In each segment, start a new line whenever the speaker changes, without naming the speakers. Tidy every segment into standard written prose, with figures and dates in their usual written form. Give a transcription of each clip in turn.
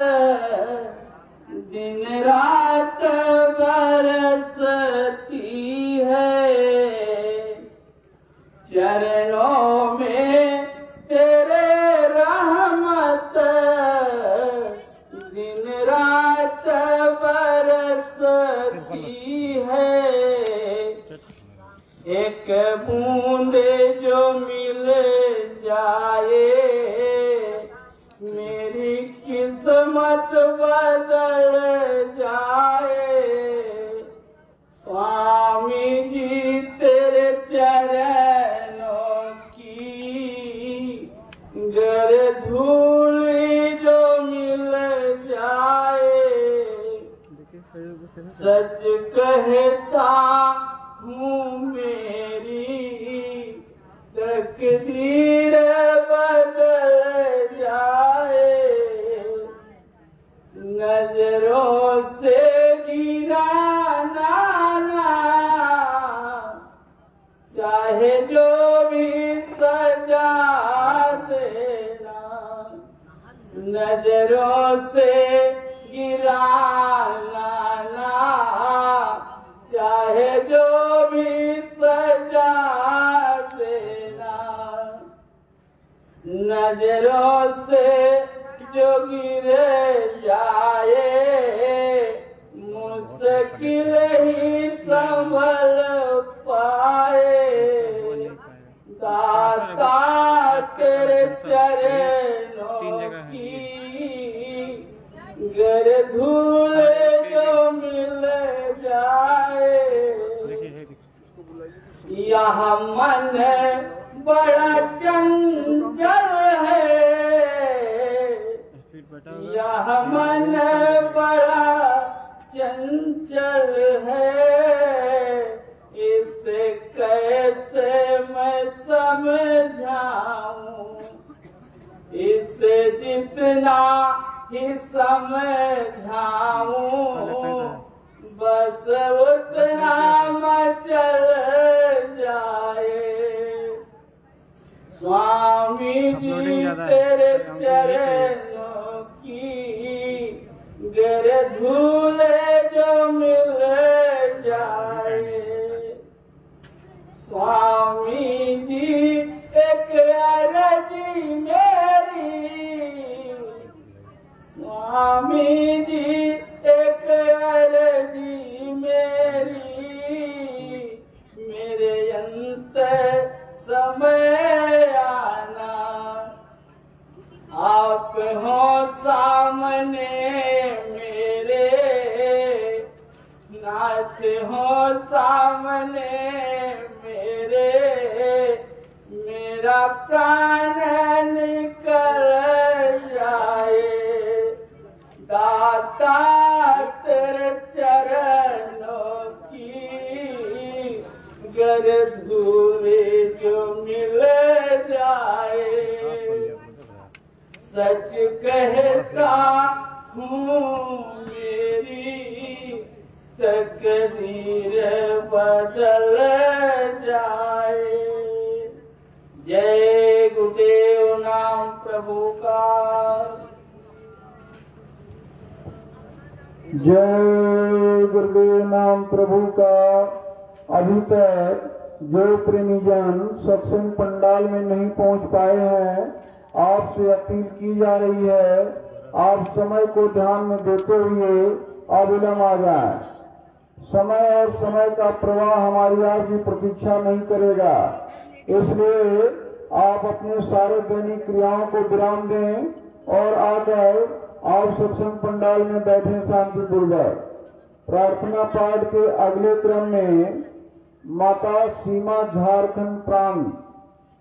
दिन रात बरसती है, चरणों में तेरे रहमत दिन रात बरसती है। एक बूंद जो मिल जाए मेरी किस्मत बदल जाए। स्वामी जी तेरे चरणों की गर धूल जो मिल जाए। सच कहता हूँ मेरी तकदीर बदल जाए। नजरों से गिराना ना चाहे जो भी सजा देना। नजरों से गिराना ना चाहे जो भी सजा देना। नजरों से जो गिर जाए मुश्किल ही संभल पाए। दाता तेरे चरणों की गर धूल जो मिल जाए। यह मन बड़ा चंचल है, यह मन बड़ा चंचल है। इसे कैसे मैं समझाऊं, इसे जितना ही समझाऊं बस उतना मचल जाए। स्वामी जी तेरे चरणों की गर धूल जो मिल जाए। स्वामी जी एक अर्जी मेरी, स्वामी जी एक अर्जी मेरी। मेरे अंत समय आना, आप हो सामने मेरे, नाथ हो सामने मेरे। मेरा प्राण निकल जाए। दाता तेरे चरणों की गर धूल जो मिल जाए। सच कहता हूँ मेरी तकदीर बदल जाए। जय गुरुदेव नाम प्रभु का।
जय गुरुदेव नाम प्रभु का। अभी तक जो प्रेमीजन सत्संग पंडाल में नहीं पहुंच पाए हैं, आपसे अपील की जा रही है, आप समय को ध्यान में देते हुए अविलंब आ जाए। समय और समय का प्रवाह हमारी आपकी प्रतीक्षा नहीं करेगा, इसलिए आप अपने सारे दैनिक क्रियाओं को विराम दें और आकर आप सत्संग पंडाल में बैठे शांतिपूर्वक। प्रार्थना पाठ के अगले क्रम में माता सीमा झारखंड प्रांत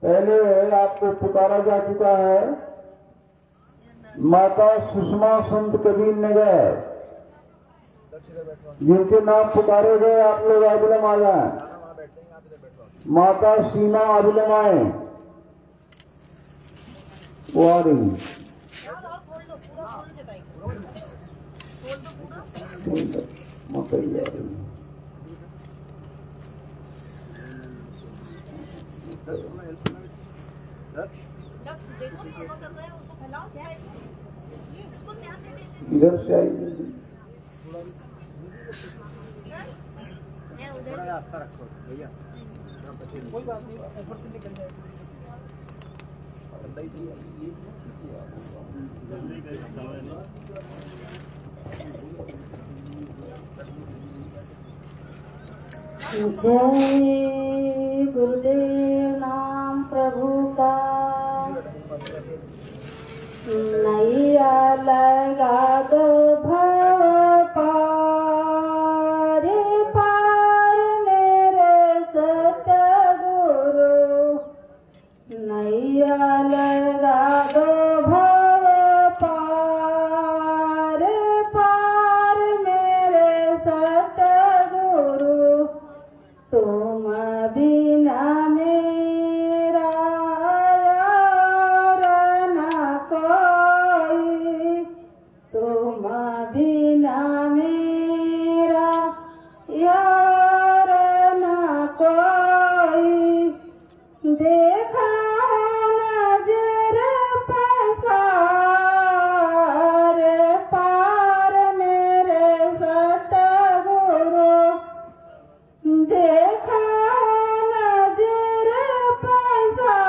पहले आपको पुकारा जा चुका है। माता सुषमा संत कबीर नगर, जिनके नाम पुकारे गए आप लोग अविलंब आ जाए। माता सीमा अविलंब आए, वो आ रही। माता ही आ रही।
देखो कर रहे हैं उसको फैलाओ, उसको ध्यान दे।
इधर से आई जल्दी।
रास्ता रखो भैया, कोई बात नहीं, ऊपर से निकल जाएगा।
जय गुरुदेव नाम प्रभु का, नैया लगा दो भव पार पार मेरे सतगुरु, नैया लगा दो भव पार पार मेरे सतगुरु, तुम बिना मेरा यार न कोई, तुम बिना मेरा यार न कोई, देखा नजर पसार पार मेरे सतगुरु, देखा नजर पसार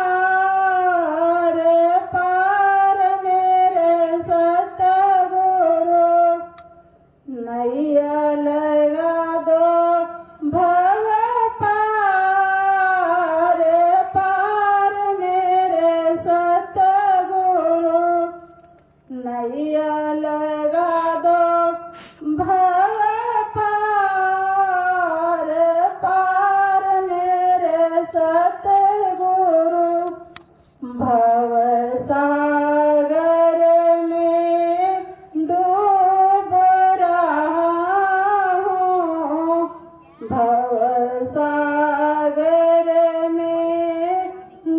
पार मेरे सतगुरु, नैया लगा दो भव पार पार मेरे सतगुरु, नैया लगा दो भव पार पार मेरे सतगुरु, भव सागर में डूब रहा हूँ, भव सागर में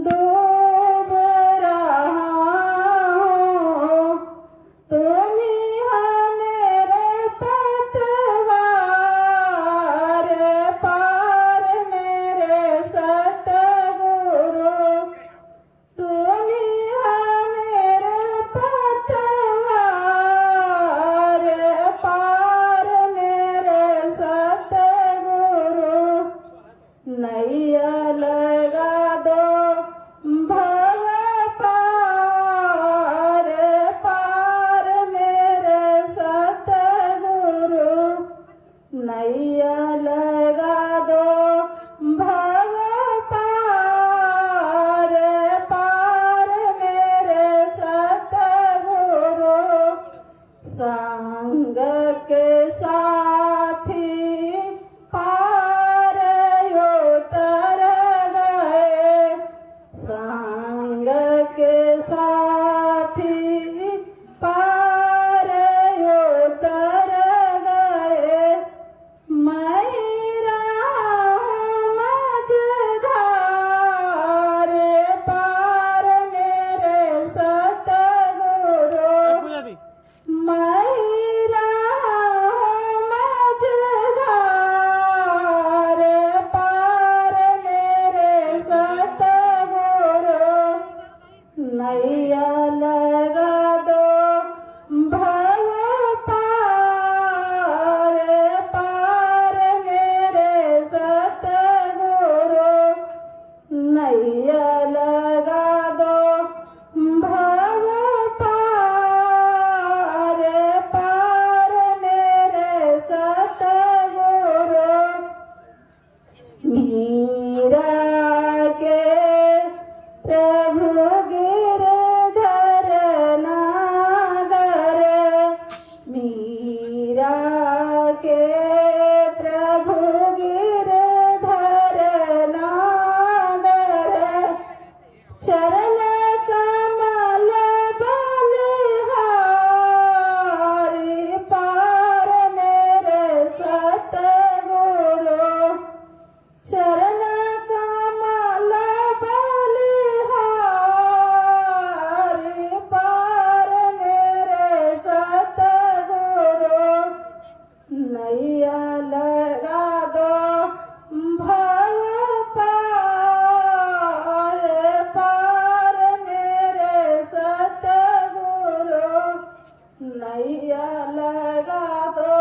डूब रहा हूँ, तुम ही हो मेरे पतवार पार मेरे सतगुरु, तुम ही हो मेरे पतवार पार मेरे सतगुरु, नैया लगा दो भव पार पार मेरे सतगुरु, नैया लगा दो भव पार पार मेरे सतगुरु, संग के साथी पार उतर गए, संग के साथी पार उतर गए, मैं रहा मझधार पार मेरे सतगुरु, मैं रहा मझधार पार मेरे सतगुरु, नैया लगा दो भव पार पार मेरे सतगुरु, नैया लगा दो भव पार पार मेरे सतगुरु, मीरा के प्रभु गिरधर नागर, मीरा के प्रभु गिरधर नागर, चरण कमल बलिहारी पार मेरे सतगुरु, चरण कमल बलिहारी पार मेरे सतगुरु, नैया लगा दो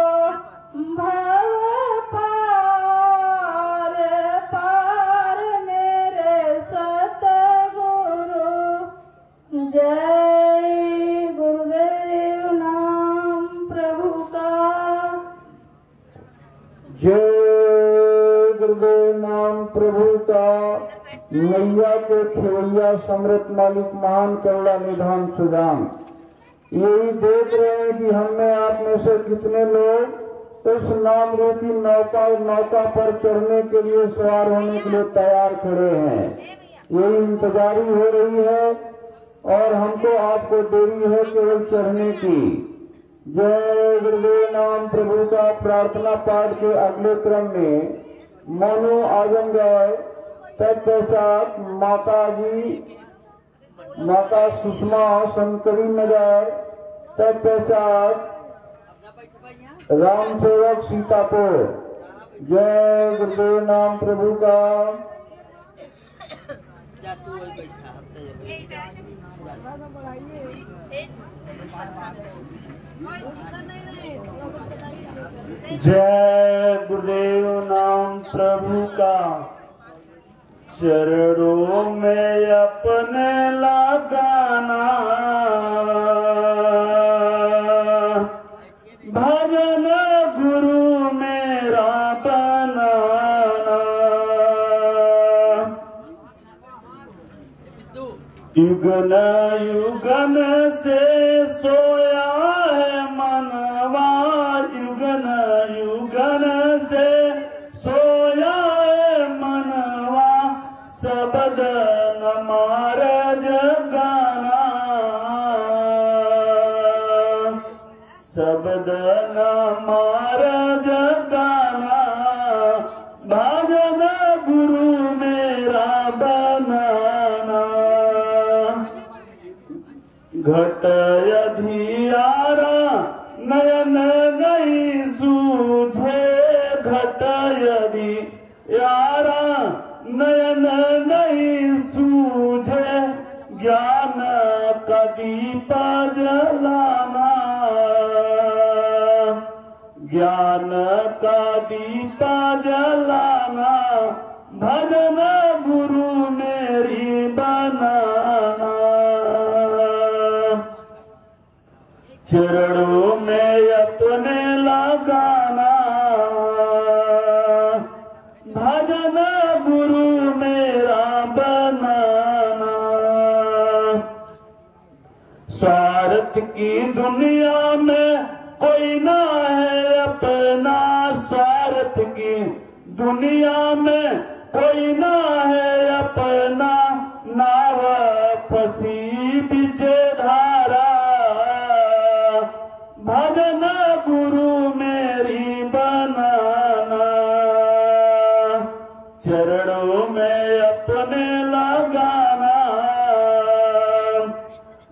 भव पार पार मेरे सतगुरु। जय गुरुदेव नाम प्रभु का।
जय गुरुदेव नाम प्रभु का। नैया के खेवैया समृत मालिक महान करुणा निधान सुदाम। यही देख रहे हैं कि हम में आप में से कितने लोग उस नाम रूपी नौका पर चढ़ने के लिए सवार होने के लिए तैयार खड़े हैं। यही इंतजारी हो रही है और हमको आपको देरी है केवल चढ़ने की। जय गुरुदेव नाम प्रभु का। प्रार्थना पाठ के अगले क्रम में मोनू आजमगढ़, तत्पश्चात माता जी माता सुषमा शंकरी नगर, तत्पश्चात राम सेवक सीतापुर। जय गुरुदेव नाम प्रभु का। जय गुरुदेव नाम प्रभु का। चरणों में अपने लगाना, भजन गुरु मेरा बनाना। युगन युगन से सोया है मनवा, युगन युगन से सोया है मनवा। शब्द नमार जगाना, शब्द नमार जगाना। भजन गुरु मेरा बनाना। घट अधियारा नयन नहीं सूझे, घट अधियारा नयन नहीं सूझे। ज्ञान का दीप जलाना, ज्ञान का दीप जलाना। भजन गुरु मेरी बनाना। चरणों में अपने लगाना, भजन गुरु मेरा बनाना। स्वार्थ की दुनिया में कोई ना है अपना, स्वार्थ की दुनिया में कोई ना है अपना। नाव फंसी बीच धारा, भजन गुरु मेरी बनाना। चरणों में अपने लगाना,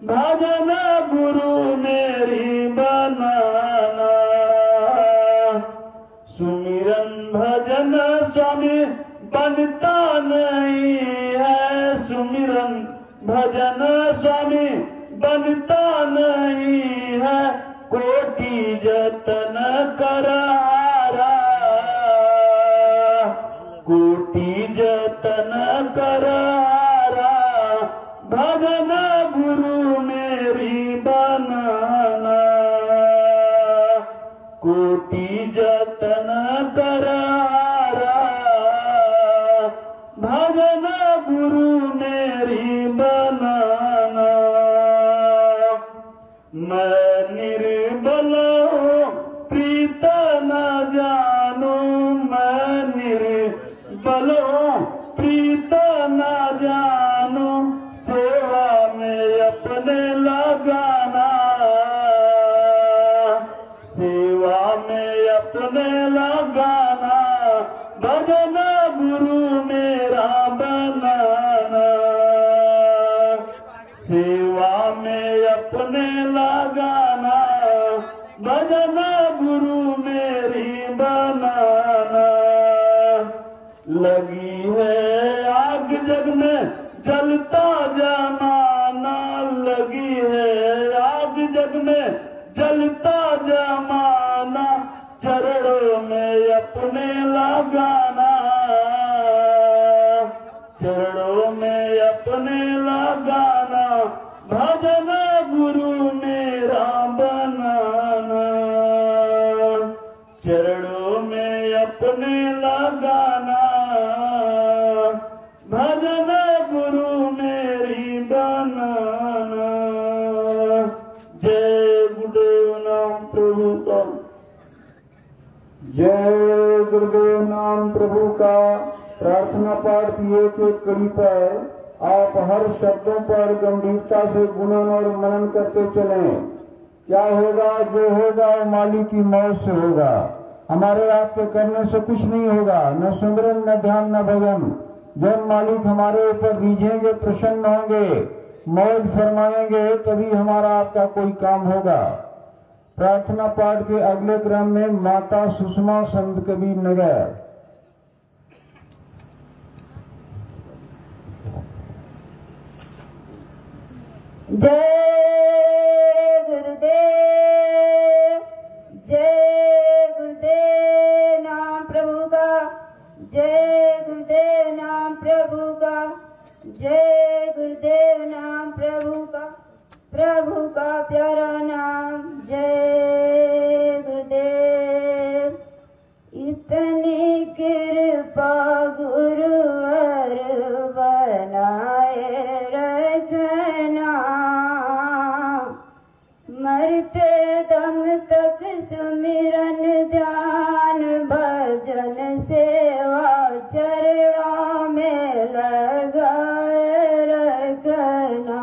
भजन गुरु मेरी बनाना। सुमिरन भजन स्वामी बनता नहीं है, सुमिरन भजन स्वामी बनता नहीं है। कोटि जतन कर हारा, कोटि जतन कर हारा। भजन गुरु मेरी बनाना। कोटि जतन कर हारा, भजन गुरु मेरी बनाना। मैं निर्बल हूँ प्रीत न जानू, मैं निर्बल हूँ प्रीत न जानू। सेवा में अपने लगाना, सेवा में अपने लगाना। भजन गुरु मेरा बनाना। सेवा में अपने लगाना, भजन गुरु मेरी बनाना। लगी है आग जग में जलता जमाना, लगी है आग जग में जलता
जमाना चरणों में अपने लगाना, चरणों में अपने लगाना, भजन गुरु मेरा बनाना, चरणों में अपने लगाना, भजन गुरु मेरी बनाना। जय गुरुदेव नाम प्रभु का।
जय गुरुदेव नाम प्रभु का। प्रार्थना पाठ की एक एक कड़ी पर आप हर शब्दों पर गंभीरता से गुणन और मनन करते चलें। क्या होगा, जो होगा वो मालिक की मौत से होगा। हमारे आपके करने से कुछ नहीं होगा, न सुमिरन न ध्यान न भजन। जब मालिक हमारे ऊपर रीझेंगे, प्रसन्न होंगे, मौज फरमाएंगे, तभी हमारा आपका कोई काम होगा। प्रार्थना पाठ के अगले क्रम में माता सुषमा संत कबीर नगर।
जय गुरुदेव, जय गुरुदेव नाम प्रभु का, जय गुरुदेव नाम प्रभु का, जय गुरुदेव नाम प्रभु का, प्रभु का प्यारा नाम। जय गुरुदेव। इतनी कृपा गुरुवर बनाए रखना, मरते दम तक सुमिरन ध्यान भजन सेवा चरणों में लगाए रखना।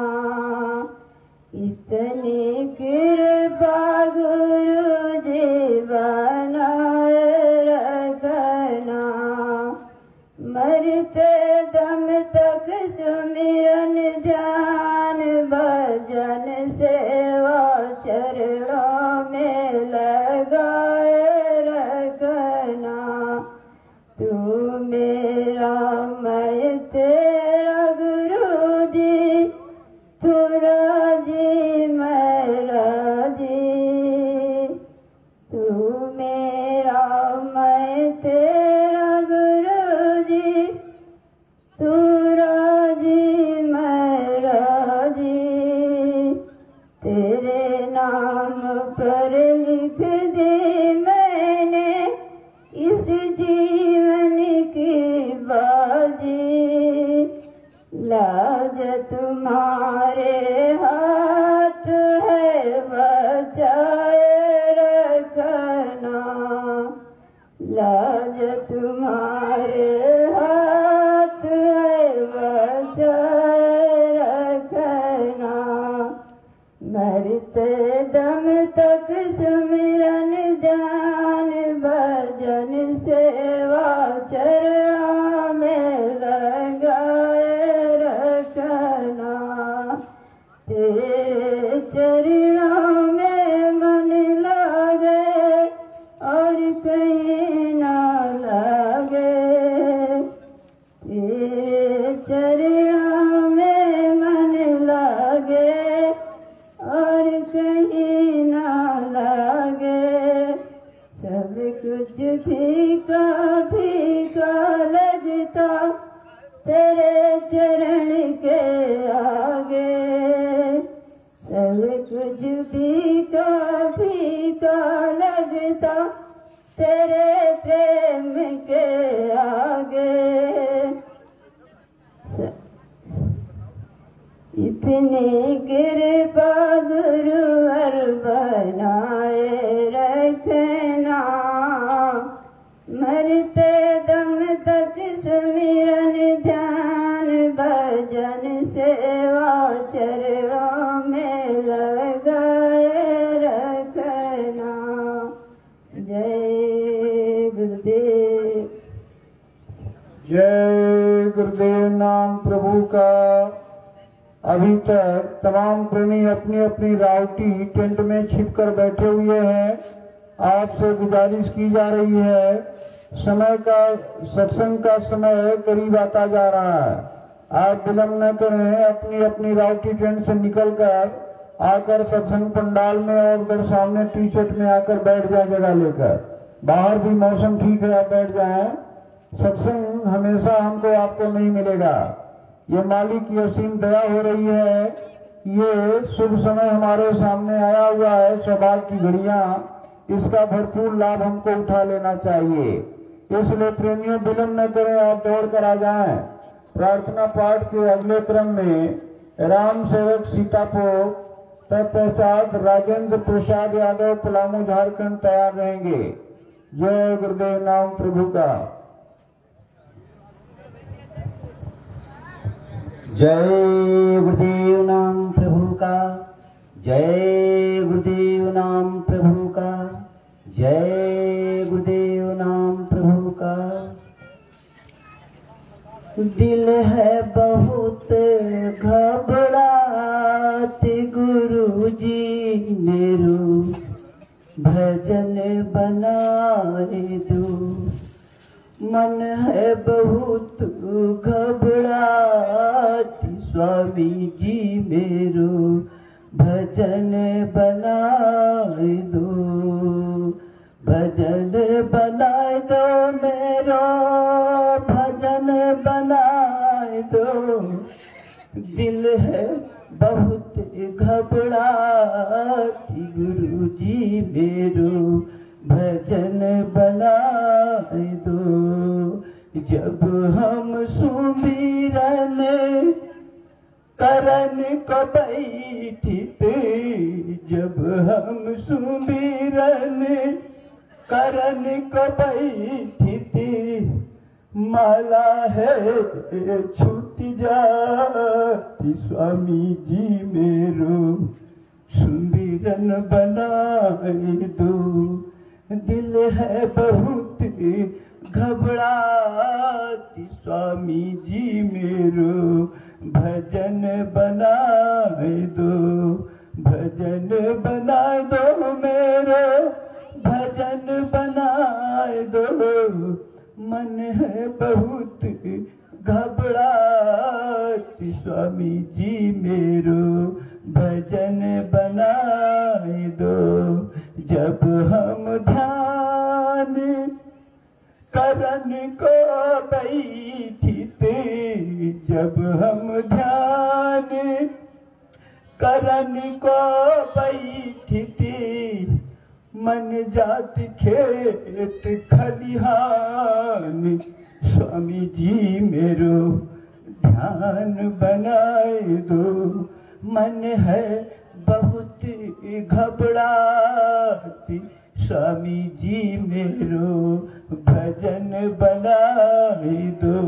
इतनी कृपा गुरु जी बनाए रखना, मरते दम तक सुमिरन ध्यान भजन सेवा चरणों में लगाए रखना। तू मेरा मैं तेरा गुरु जी, तू राजी मैं राजी, तू मेरा मैं तेरा गुरु जी, तू राजी मैं राजी। तेरे नाम पर लिख दी मैंने इस जीवन की बाजी, लाज तुम्हारे हाथ है बचाए रखना, लाज तुम्हारे हाथ है बचाए रखना। मरते दम तक सुमिरन ध्यान भजन सेवा चरणों में लगाए रखना। तेरे चरणों में मन लागे और कहीं ना लागे, तेरे चरणों में मन लागे और कहीं ना लागे। सब कुछ फीका फीका लगता तेरे चरण के आगे, सब कुछ फीका फीका लगता तेरे प्रेम के आगे। इतनी कृपा गुरुवर बनाए रखना, मरते दम तक सुमिरन ध्यान भजन सेवा चरणों में लगाए रखना। जय गुरुदेव।
जय गुरुदेव नाम प्रभु का। अभी तक तमाम प्रेमी अपनी अपनी रावटी टेंट में छिपकर बैठे हुए हैं। आपसे गुजारिश की जा रही है, समय का सत्संग का समय करीब आता जा रहा है। आप विलंब न करें, अपनी अपनी रावटी टेंट से निकलकर आकर सत्संग पंडाल में और उधर सामने टी शर्ट में आकर बैठ जाए जगह लेकर। बाहर भी मौसम ठीक है, आप बैठ जाए। सत्संग हमेशा हमको आपको नहीं मिलेगा। ये मालिक की असीम दया हो रही है। ये शुभ समय हमारे सामने आया हुआ है, सौभाग्य की घड़ियां, इसका भरपूर लाभ हमको उठा लेना चाहिए। इसलिए प्रेमियों विलंब न करें, आप दौड़ कर आ जाएं। प्रार्थना पाठ के अगले क्रम में राम सेवक सीतापुर, तत्पश्चात राजेंद्र प्रसाद यादव पलामू झारखंड तैयार रहेंगे। जय गुरुदेव नाम प्रभु का।
जय गुरुदेव नाम प्रभु का। जय गुरुदेव नाम प्रभु का। जय गुरुदेव नाम प्रभु का। दिल है बहुत घबरात गुरुजी मेरो भजन बनाए दो। मन है बहुत घबरात स्वामी जी मेरो भजन बनाए दो। भजन बनाए दो मेरो भजन बनाए दो। दिल है बहुत घबराती गुरुजी मेरो भजन बनाए दो। जब हम सुमिरन करन को बैठते, जब हम सुमिरन करन को बैठते, माला है छूट जाती स्वामी जी मेरो सुमिरन बनाए दो। दिल है बहुत घबराती स्वामी जी मेरो भजन बनाए दो। भजन बनाए दो मेरो भजन बनाए दो। मन है बहुत घबराती स्वामी जी मेरो भजन बनाए दो। जब हम ध्यान करन को बैठते, जब हम ध्यान करन को बैठते, मन जात खेत खलिहान स्वामी जी मेरो ध्यान बनाए दो। मन है बहुत घबराती स्वामी जी मेरो भजन बनाए दो।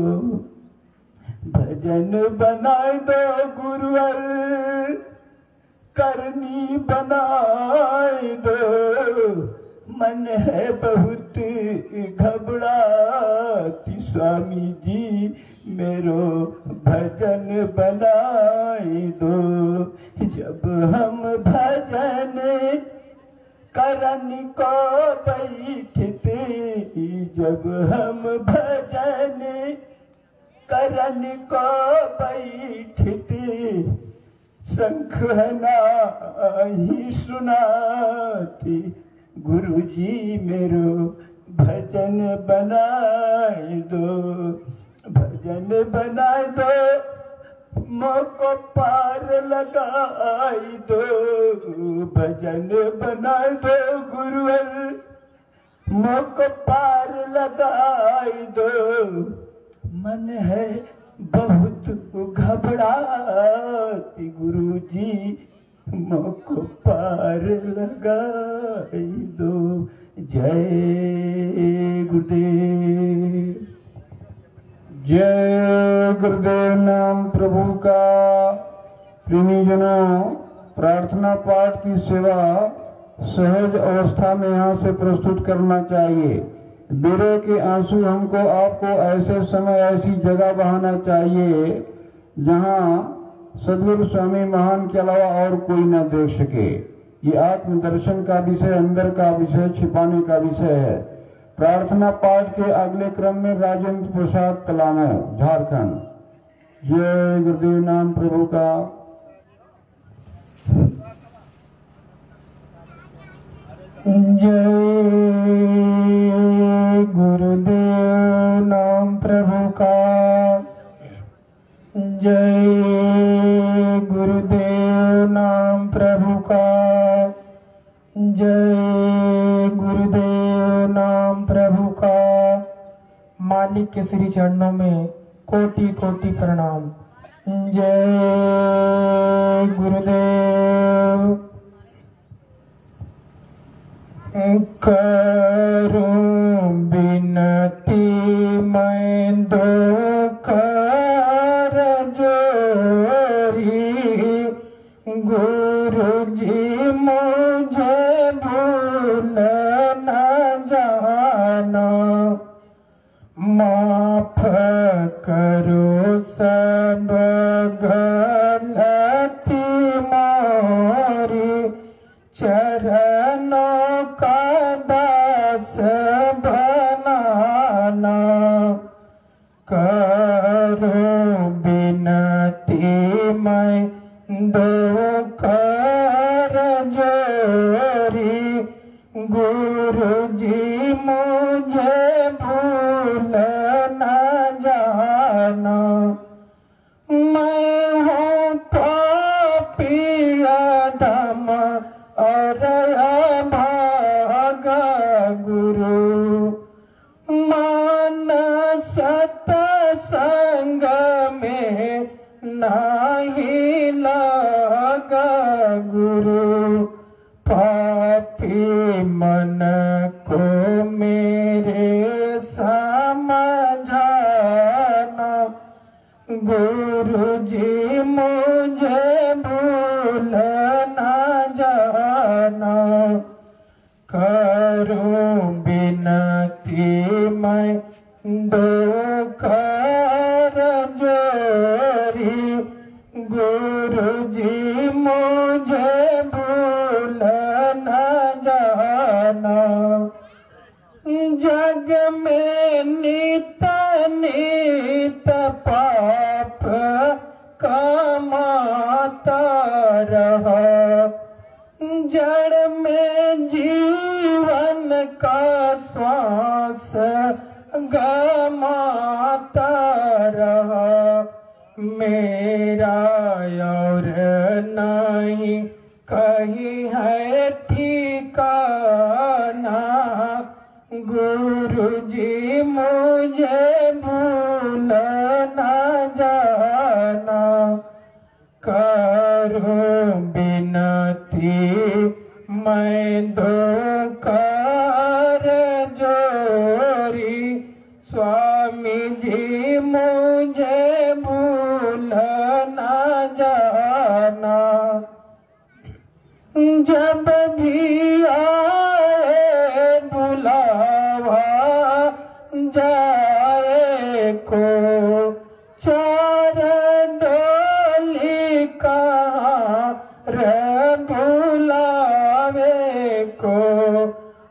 भजन बनाए दो गुरुवर करनी बनाए दो। मन है बहुत घबराती स्वामी जी मेरो भजन बनाए दो। जब हम भजन करन को बैठते, जब हम भजन करन को बैठते, शंख नहीं सुनाती गुरुजी मेरो भजन बनाए दो। भजन बनाए दो मोको पार लगाई दो। भजन बनाए दो गुरुवर मोको पार लगाई दो। मन है बहुत घबराती गुरुजी मोको पार लगाई दो। जय गुरुदेव।
जय गुरुदेव नाम प्रभु का। प्रेमीजनों, प्रार्थना पाठ की सेवा सहज अवस्था में यहाँ से प्रस्तुत करना चाहिए। विरह के आंसू हमको आपको ऐसे समय ऐसी जगह बहाना चाहिए जहाँ सदगुरु स्वामी महान के अलावा और कोई न देख सके। ये आत्मदर्शन का विषय, अंदर का विषय, छिपाने का विषय है। प्रार्थना पाठ के अगले क्रम में राजेंद्र प्रसाद पलामू झारखंड। जय गुरुदेव नाम प्रभु का। जय गुरुदेव नाम प्रभु का। जय गुरुदेव नाम प्रभु का। जय गुरुदेव नाम प्रभु का। मालिक के श्री चरणों में कोटि कोटि प्रणाम। जय गुरुदेव। करूं बिनती मैं दो कर जोरी, गुरु जी मुझे भूल न जाना। माफ करो सब गलती मोरी, चरणों का दास बनाना। करो बिनती मैं दो कर जोरी, गुरु जी मुझे भूल न जाना। मैं हूँ पापी अधम और भागा, गुरु मान सत्संग में नहीं लगा। गुरु पापी मन को मेरे समझाना। गुरु जी मुझे भूल न जाना। करूं बिनती मैं दो कर जोरी, गुरु जी मुझे भूल न जाना। जग में नित नित पाप कमाता रहा, जड़ में जीवन का श्वास गमाता रहा। मेरा और नहीं कहीं है ठिकाना। गुरु जी मुझे भूल न जाना। करूं बिनती मैं दो कर जोरी, स्वामी जी मुझे भूल न जाना। जब भी आए बुलावा जाए को, चार डोली कहाँ रे बुलावे को।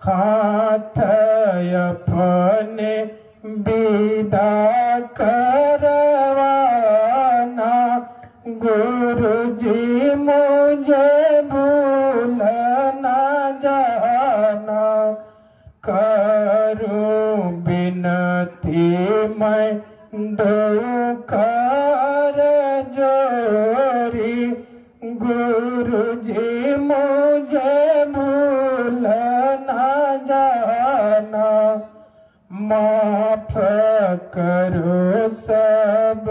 हाथ अपने विदा करवाना। गुरु जी मुझे भूल न जाना। करूं बिनती मैं दो कर जोरी, गुरु जी मुझे भूल न जाना। माफ करो सब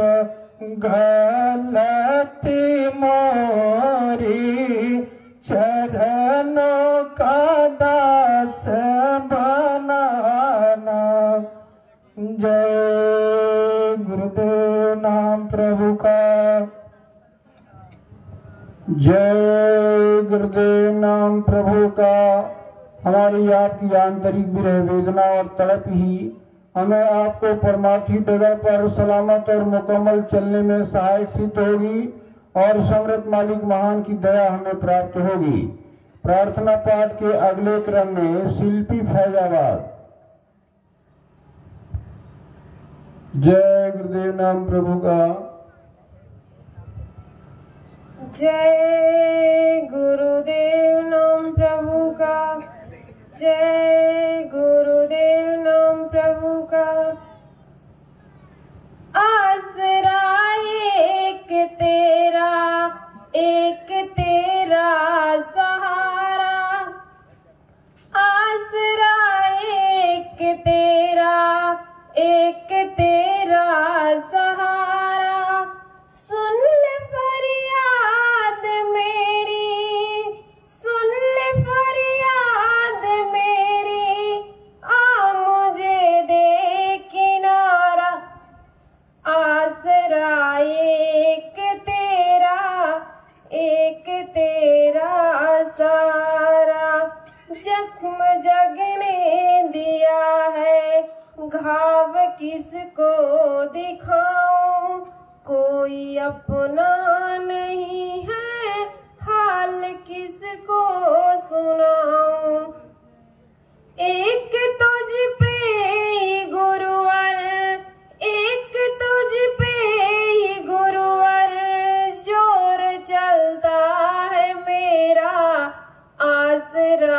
गलती मोरी, चरणों का दास बनाना। जय गुरुदेव नाम प्रभु का। जय गुरुदेव नाम प्रभु का। हमारी आपकी आंतरिक विरह वेदना और तड़प ही हमें आपको परमार्थी डगर पर सलामत और मुकम्मल चलने में सहायक सिद्ध होगी और समृद्ध मालिक महान की दया हमें प्राप्त होगी। प्रार्थना पाठ के अगले क्रम में शिल्पी फैजाबाद। जय गुरुदेव नाम प्रभु का।
जय गुरुदेव नाम प्रभु का। जय गुरुदेव नाम प्रभु का। आसरा एक तेरा सहारा, आसरा एक तेरा सहारा। सुन ले फरियाद मेरी, सुन ले फरियाद मेरी, आ मुझे दे किनारा। आसरा एक तेरा सहारा। जख्म जगने दिया है, घाव किसको दिखाऊं, कोई अपना नहीं है, हाल किसको सुनाऊं। एक तुझ पे ही गुरुवर, एक तुझ पे ही गुरुवर, जोर चलता है मेरा। आसरा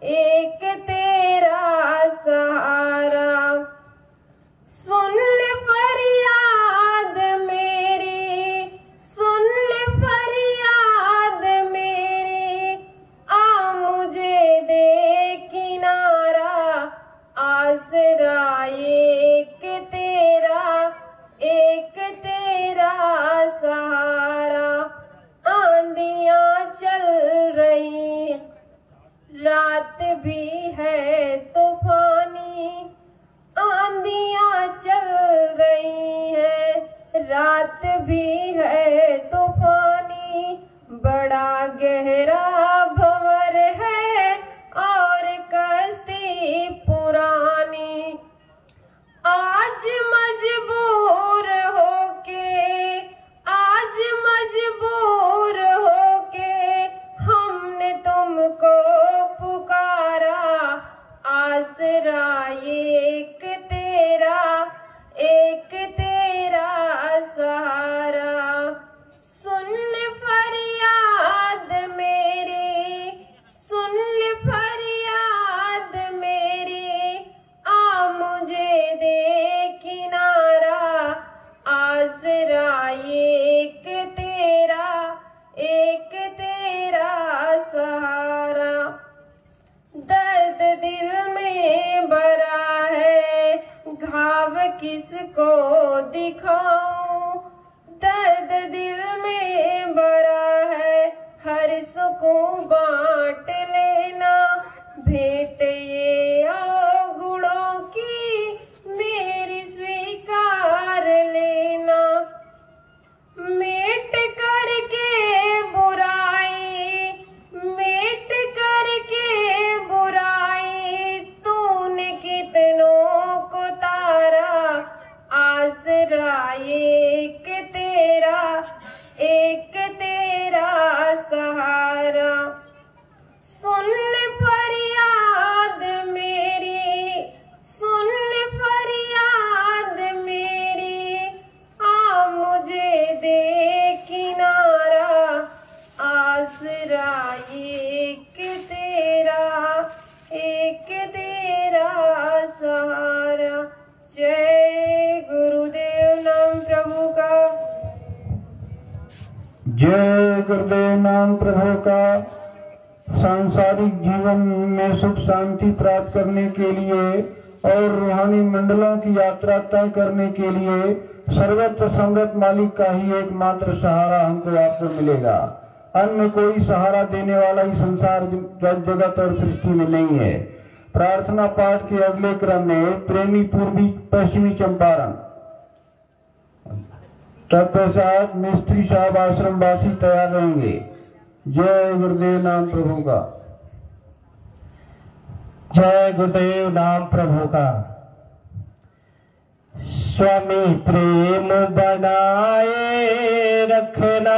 एक तेरा सहारा। सुन ले फरियाद मेरी, सुन ले फरियाद मेरी, आ मुझे दे किनारा। आसरा एक तेरा सहारा। आंधियां चल रही, रात भी है तूफानी, आंधियां चल रही है, रात भी है तूफानी। बड़ा गहरा भंवर है और कश्ती पुरानी। आज मजबूर होके, आज मजबूर होके हमने तुमको पुकारा। आसरा एक तेरा सहारा। सुन ले फरियाद मेरी, सुन ले फरियाद मेरी, आ मुझे दे किनारा। आसरा एक तेरा सहारा। दर्द दिल में भरा है, घाव किसको दिखाऊं, दर्द दिल में भरा है, हर सुकून बांट लेना। भेंट ये अवगुणों की मेरी स्वीकार लेना। मेट करके बुराई, मेट करके बुराई, तूने कितनों को तारा। आसरा एक तेरा सहारा। सुन ले फरियाद मेरी, सुन ले फरियाद मेरी, आ मुझे दे किनारा। आसरा एक तेरा सहारा। जय गुरुदेव नाम प्रभु का।
जय गुरुदेव नाम प्रभु का। सांसारिक जीवन में सुख शांति प्राप्त करने के लिए और रूहानी मंडलों की यात्रा तय करने के लिए सर्वत्र संगत मालिक का ही एकमात्र सहारा हमको आपको मिलेगा। अन्य कोई सहारा देने वाला ही संसार जगत और सृष्टि में नहीं है। प्रार्थना पाठ के अगले क्रम में प्रेमी पूर्वी पश्चिमी चंपारण, तत्पश्चात मिस्त्री साहब आश्रम वासी तैयार रहेंगे। जय गुरुदेव नाम प्रभु का।
जय गुरुदेव नाम प्रभु का। स्वामी प्रेम बनाए रखना,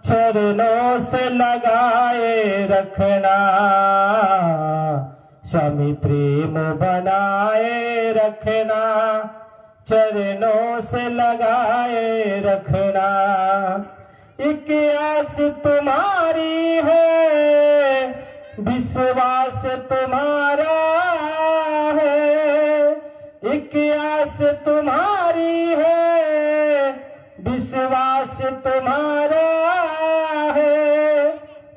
चरणों से लगाए रखना। स्वामी प्रेम बनाए रखना, चरणों से लगाए रखना। एक आस तुम्हारी है, विश्वास तुम्हारा है। एक आस तुम्हारी है, विश्वास तुम्हारा है।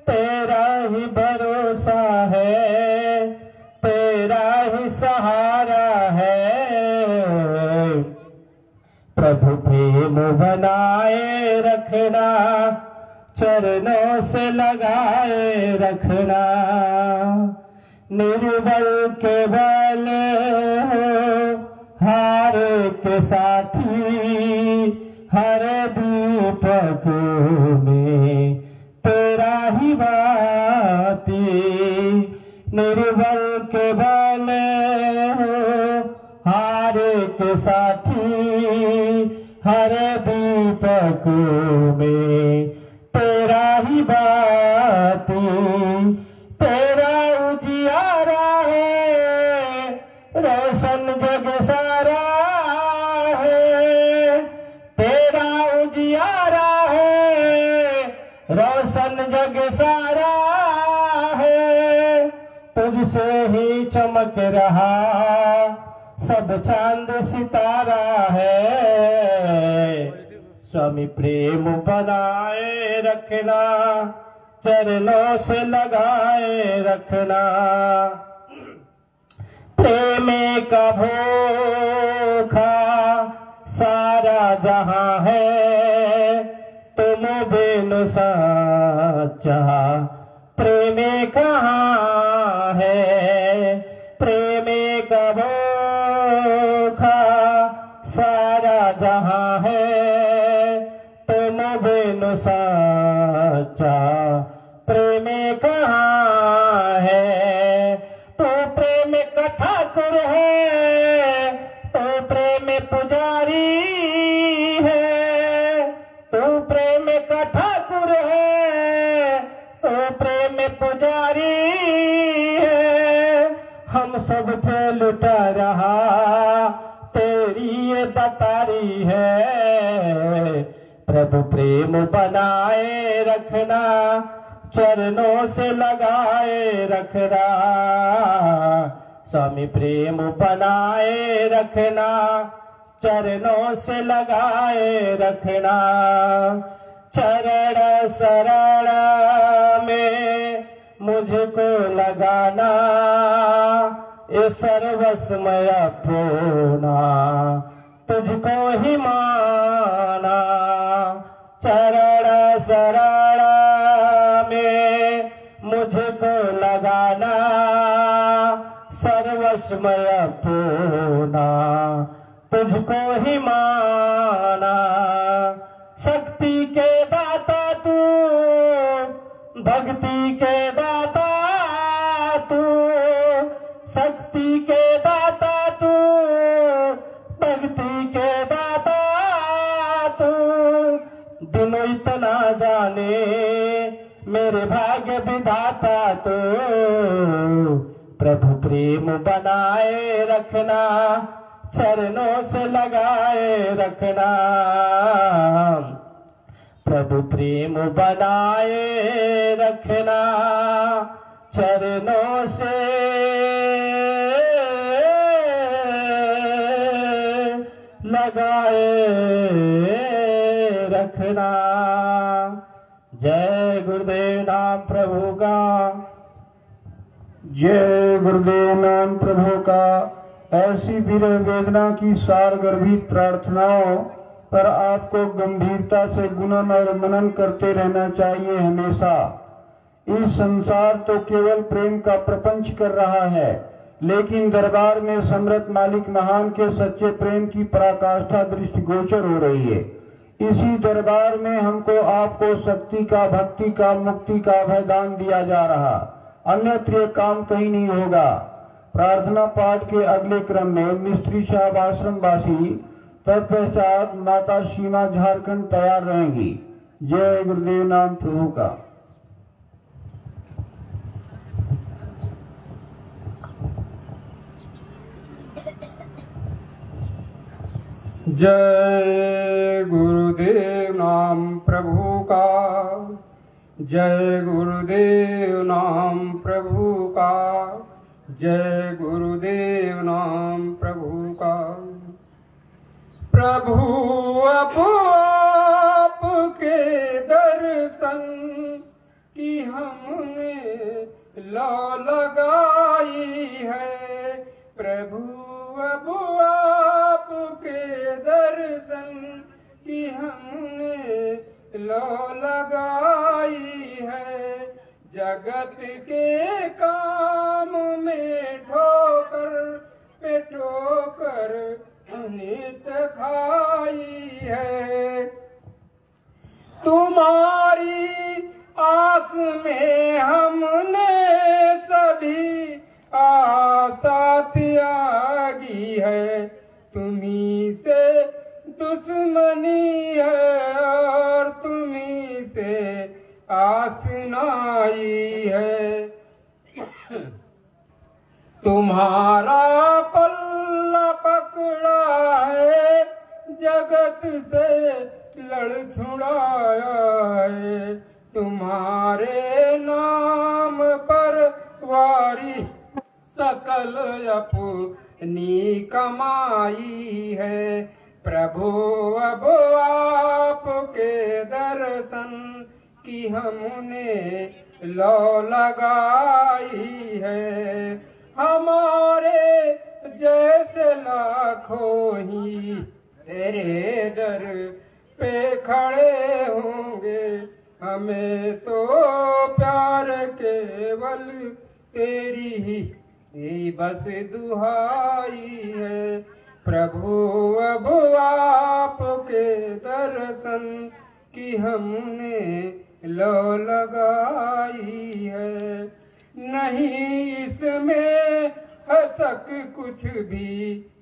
तेरा ही भरोसा है, तेरा ही सहारा है। प्रभु प्रेम बनाए रखना, चरणों से लगाए रखना। निर्बल के बल हो, हार के साथी, हर दीपक में तेरा ही बाती। निर्बल के बल हो, हार के साथी, हर दीपक में तेरा ही बाती। तेरा उजियारा है, रोशन जग सारा है। तेरा उजियारा है, रोशन जग सारा है। तुझसे ही चमक रहा सब चांद सितारा है। स्वामी प्रेम बनाए रखना, चरणों से लगाए रखना। प्रेम का भूखा सारा जहां है, तुम बिन सच्चा प्रेम कहाँ है। प्रेम का भूखा सारा जहां है, तुम बिन सच्चा प्रेम कहाँ है। तो प्रेम का ठाकुर है, तो प्रेम पुजारी है। तो प्रेम का ठाकुर है, तो प्रेम पुजारी है। हम सब पे लुटा रहा तेरी ये बतारी है। प्रभु प्रेम बनाए रखना, चरणों से लगाए रखना। स्वामी प्रेम बनाए रखना, चरणों से लगाए रखना। चरण शरण में मुझको लगाना, ये सर्वस्मय अपना तुझको ही माना। चरण शरण में मुझको लगाना, सर्वस्मय अपना तुझको ही माना। शक्ति के दाता तू, भक्ति के दाता तू। शक्ति के दाता तू, भक्ति के दाता तू। बिनु इतना जाने मेरे भाग्य विधाता तू। प्रभु प्रेम बनाए रखना, चरणों से लगाए रखना। प्रभु प्रेम बनाए रखना, चरणों से लगाए रखना। जय गुरुदेव नाम प्रभु का।
जय गुरुदेव नाम प्रभु का। ऐसी विरह वेदना की सारगर्भित प्रार्थनाओं पर आपको गंभीरता से गुणन और मनन करते रहना चाहिए हमेशा। इस संसार तो केवल प्रेम का प्रपंच कर रहा है, लेकिन दरबार में सम्राट मालिक महान के सच्चे प्रेम की पराकाष्ठा दृष्टिगोचर हो रही है। इसी दरबार में हमको आपको शक्ति का, भक्ति का, मुक्ति का अभयदान दिया जा रहा। अन्यत्र ये काम कहीं नहीं होगा। प्रार्थना पाठ के अगले क्रम में मिस्त्री साहब आश्रम वासी, तत्पश्चात माता सीमा झारखंड तैयार रहेंगी। जय गुरुदेव नाम प्रभु का।
जय गुरुदेव नाम प्रभु का। जय गुरुदेव नाम प्रभु का। जय गुरुदेव नाम प्रभु का। प्रभु अब आपके दर्शन की हमने लौ लगाई है। प्रभु अब आपके दर्शन की हमने लौ लगाई है। जगत के काम में ठोकर पे ठोकर नित खाई है। तुम्हारी आस में हमने सभी आशा त्यागी है। तुम्ही से दुश्मनी है और तुम्ही से आसनाई है। तुम्हारा पल्ला पकड़ा है, जगत से लड़ छुड़ाया है। तुम्हारे नाम पर वारी सकल अपनी कमाई है। प्रभु अब आपके दर्शन की हमने लौ लगाई है। हमारे जैसे लाखों ही तेरे दर पे खड़े होंगे। हमें तो प्यार केवल तेरी ही बस दुहाई है। प्रभु अब आपके दर्शन की हमने लौ लगाई है। नहीं इसमें हसक कुछ भी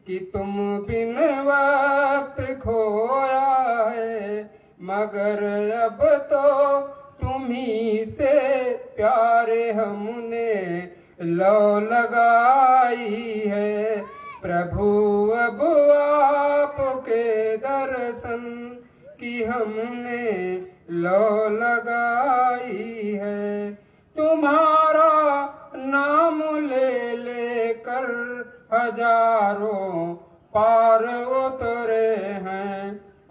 कि तुम बिन वक्त खोया है। मगर अब तो तुम्ही से प्यारे हमने लौ लगाई है। प्रभु अब आपके दर्शन की हमने लौ लगाई है। तुम्हारा नाम ले लेकर हजारों पार उतरे हैं।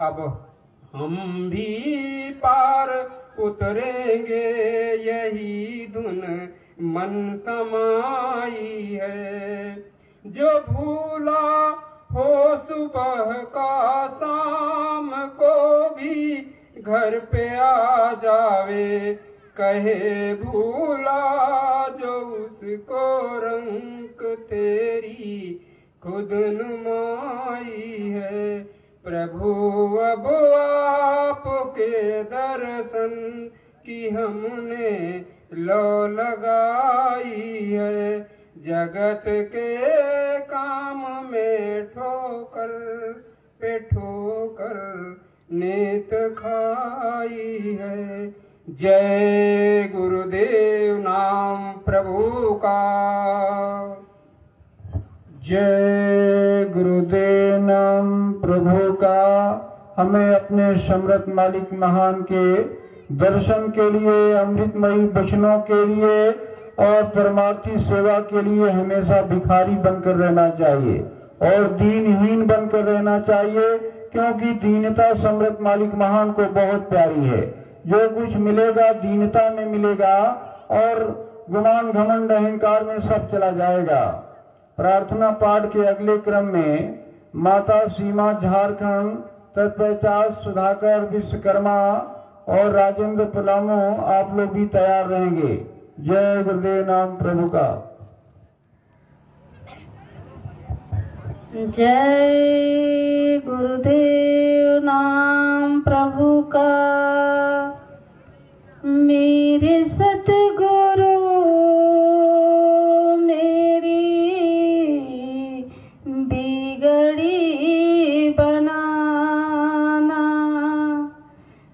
अब हम भी पार उतरेंगे, यही धुन मन समाई है। जो भूला हो सुबह का शाम को भी घर पे आ जावे। कहे भूला जो उसको रंग तेरी खुद नुमाई है। प्रभु अब आपके दर्शन की हमने लौ लगाई है। जगत के काम में ठोकर पे ठोकर नित खाई है। जय गुरुदेव नाम प्रभु का।
जय गुरुदेव नाम प्रभु का। हमें अपने समृत मालिक महान के दर्शन के लिए, अमृतमयी वचनों के लिए और परमार्थी सेवा के लिए हमेशा भिखारी बनकर रहना चाहिए और दीनहीन बनकर रहना चाहिए, क्योंकि दीनता समृत मालिक महान को बहुत प्यारी है। जो कुछ मिलेगा दीनता में मिलेगा और गुमान घमंड अहंकार में सब चला जाएगा। प्रार्थना पाठ के अगले क्रम में माता सीमा झारखंड, तत्पश्चात सुधाकर विश्वकर्मा और राजेंद्र पलामू आप लोग भी तैयार रहेंगे। जय गुरुदेव नाम प्रभु का।
जय गुरुदेव नाम प्रभु का। मेरे सतगुरु मेरी बिगड़ी बनाना।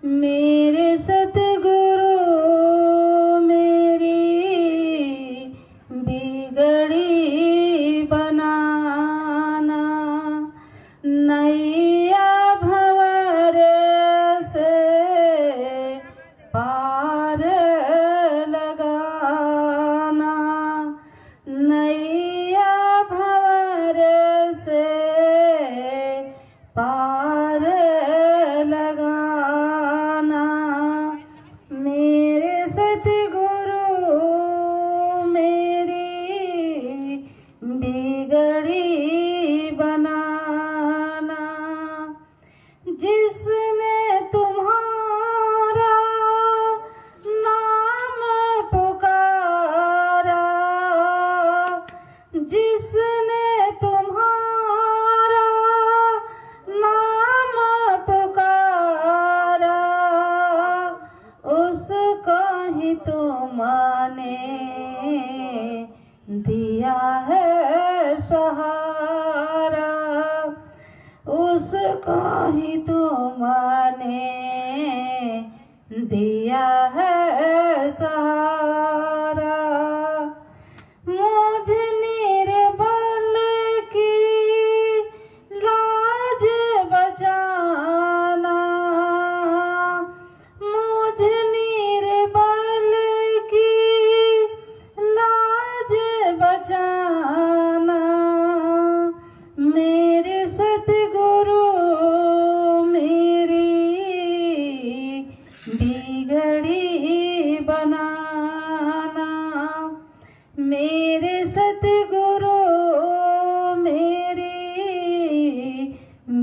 मेरे सतगुरु मेरी बिगड़ी बनाना। नैया भंवर से ही तुमने दिया है सहारा, मुझ निर्बल की लाज बचाना, मुझ निर्बल की लाज बचाना, मेरे सतगुरु मेरी बिगड़ी बनाना, मेरे सतगुरु मेरी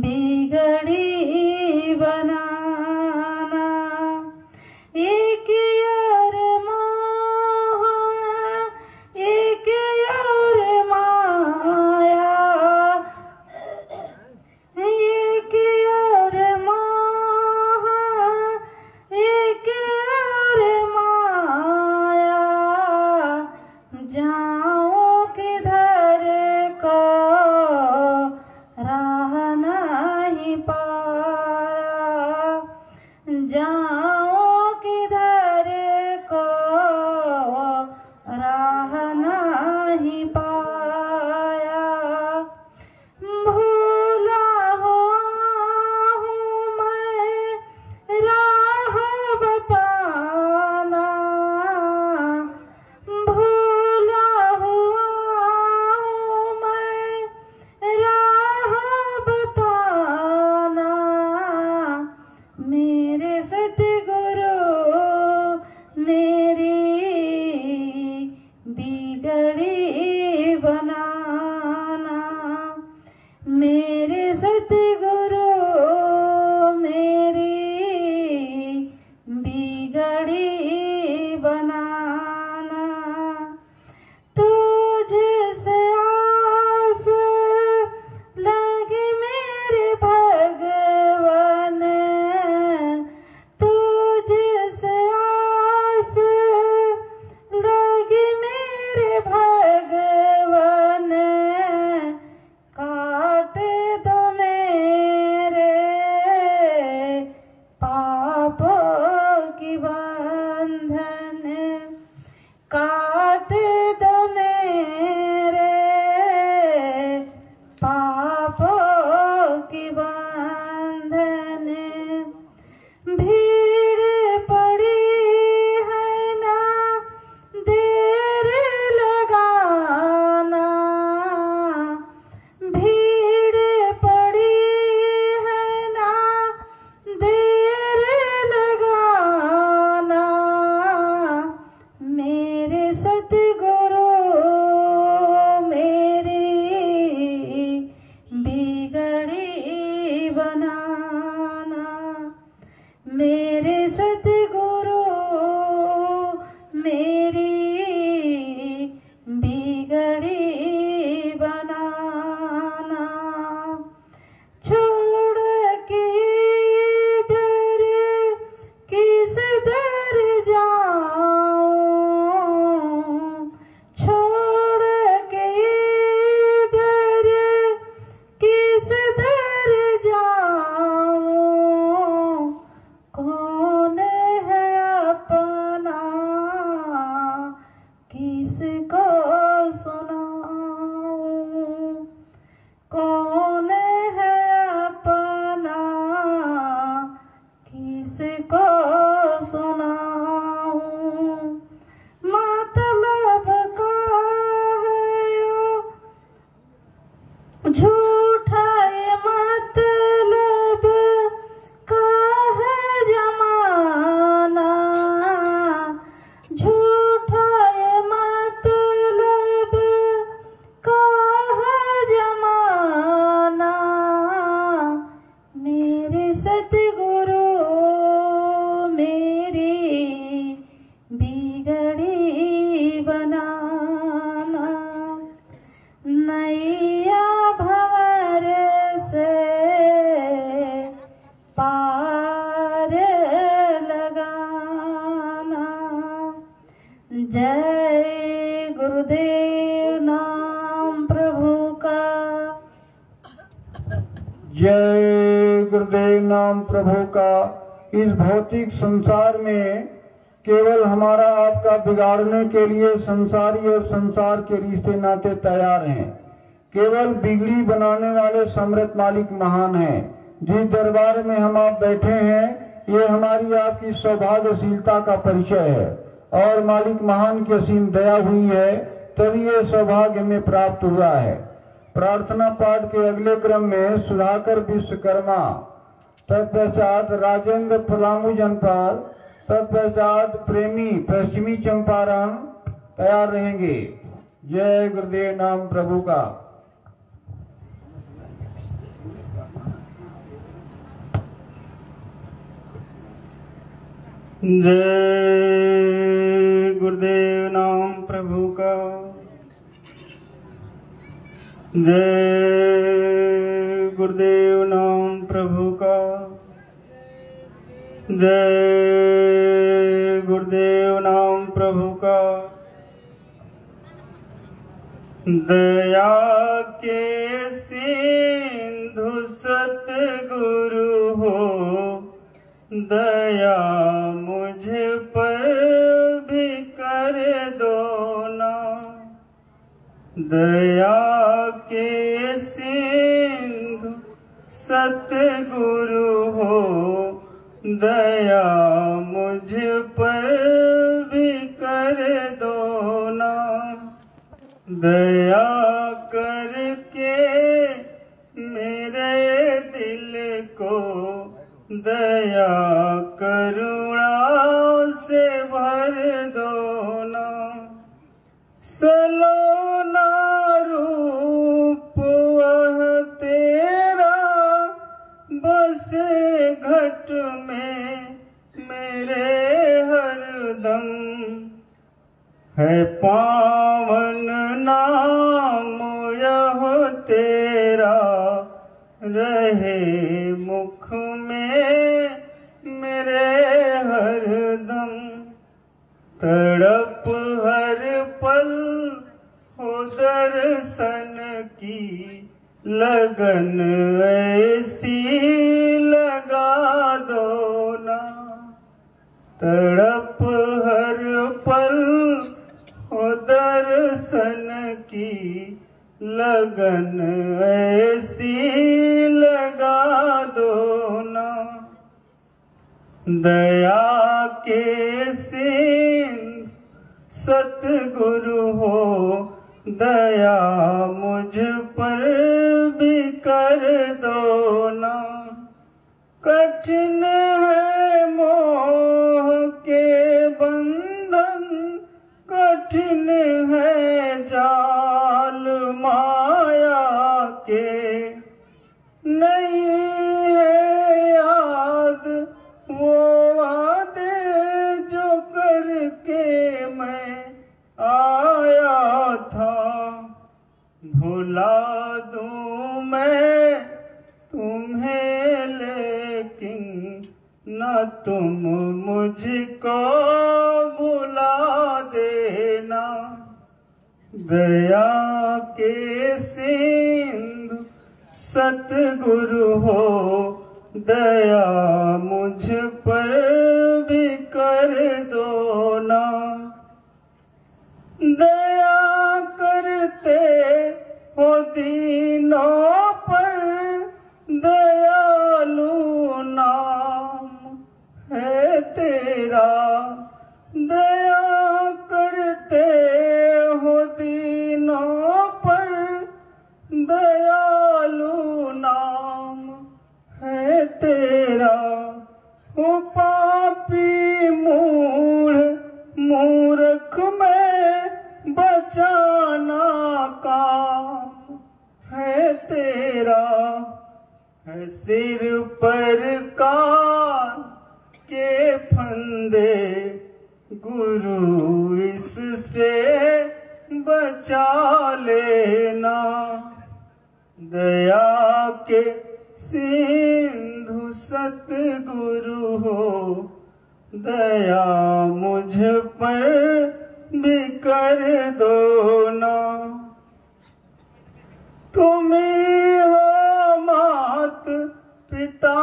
बिगड़ी बनाना। एक और मोह एक और माया, एक और मोह एक और माया, जाऊं किधर को राह नहीं पाया, जाऊं किधर को राह नहीं पाया, भूला हुआ हूँ मैं राह बताना, भूला हुआ हूँ मैं राह बताना, मेरे सतगुरु मेरी बिगड़ी बनाना, मेरे सतगुरु मेरी बिगड़ी बनाना। तुझसे आस लगी मेरे भगवान, तुझसे आस लगी मेरे भगवान, काट दो मेरे पापों की बंधन, काट दो मेरे पापों की बंधन। भीड़ पड़ी है ना देर लगाना, भीड़ पड़ी है ना देर लगाना, मेरे सतगुरु मेरी बिगड़ी बनाना, मेरे सतगुरु मेरी बिगड़ी बनाना। छोड़ के दर किस दर जाऊं, छोड़ के दर किस दर जाऊं, कौन है अपना किसको सुनाऊं, कौन है अपना किसको सुनाऊं, मतलब का है यो झूठा ये मतलब का है जमाना, झूठा ये मतलब का है जमाना, मेरे सतगुरु मेरी बिगड़ी बनाना, नैया भंवर से पार लगाना। जय गुरुदेव नाम प्रभु का।
जय गुरुदेव नाम प्रभु का इस भौतिक संसार में केवल हमारा आपका बिगाड़ने के लिए संसारी और संसार के रिश्ते नाते तैयार हैं। केवल बिगड़ी बनाने वाले सम्राट मालिक महान हैं। जिस दरबार में हम आप बैठे हैं ये हमारी आपकी सौभाग्यशीलता का परिचय है और मालिक महान की असीम दया हुई है तभी ये सौभाग्य में प्राप्त हुआ है। प्रार्थना पाठ के अगले क्रम में सुधाकर विश्वकर्मा, तत्पश्चात राजेंद्र पलामू जनपद, तत्पश्चात प्रेमी पश्चिमी चंपारण तैयार रहेंगे। जय गुरुदेव नाम प्रभु का।
जय गुरुदेव नाम प्रभु का। जय गुरुदेव नाम प्रभु का। जय गुरुदेव नाम प्रभु का। दया के सिंधु सतगुरु हो, दया मुझ पर भी कर दो ना। दया के सिंधु सतगुरु हो, दया मुझ पर भी कर दो ना। दया करके मेरे दिल को दया करुणा से भर दो ना। सलोना रूप वह तेरा बसे घट में मेरे हरदम। है पावन नाम यह तेरा रहे मुख में मेरे हरदम। तड़प हर पल हो दर्शन की लगन ऐसी लगा दो ना। तड़प हर पल हो दर्शन की लगन ऐसी लगा दो ना। दया के सिंधु सतगुरु हो, दया मुझ पर भी कर दो ना। कठिन है मोह के बंधन, कठिन है जाल माया के। नहीं है याद वो वादे जो करके मैं आया था। भुला दूं मैं तुम्हें लेकिन न तुम मुझको भुला देना। दया के सिंधु सतगुरु हो, दया मुझ पर भी कर दो ना। दया करते हो दीनों पर, दयालु नाम है तेरा। दया करते हो दीनों पर, दयालु नाम है तेरा। हो पापी मूढ़ मूर्ख में बचाना काम है तेरा। है सिर पर कान के फंदे गुरु इससे बचा लेना। दया के सिंधु सतगुरु हो, दया मुझ पर भी कर दो ना। तुम ही हो मात पिता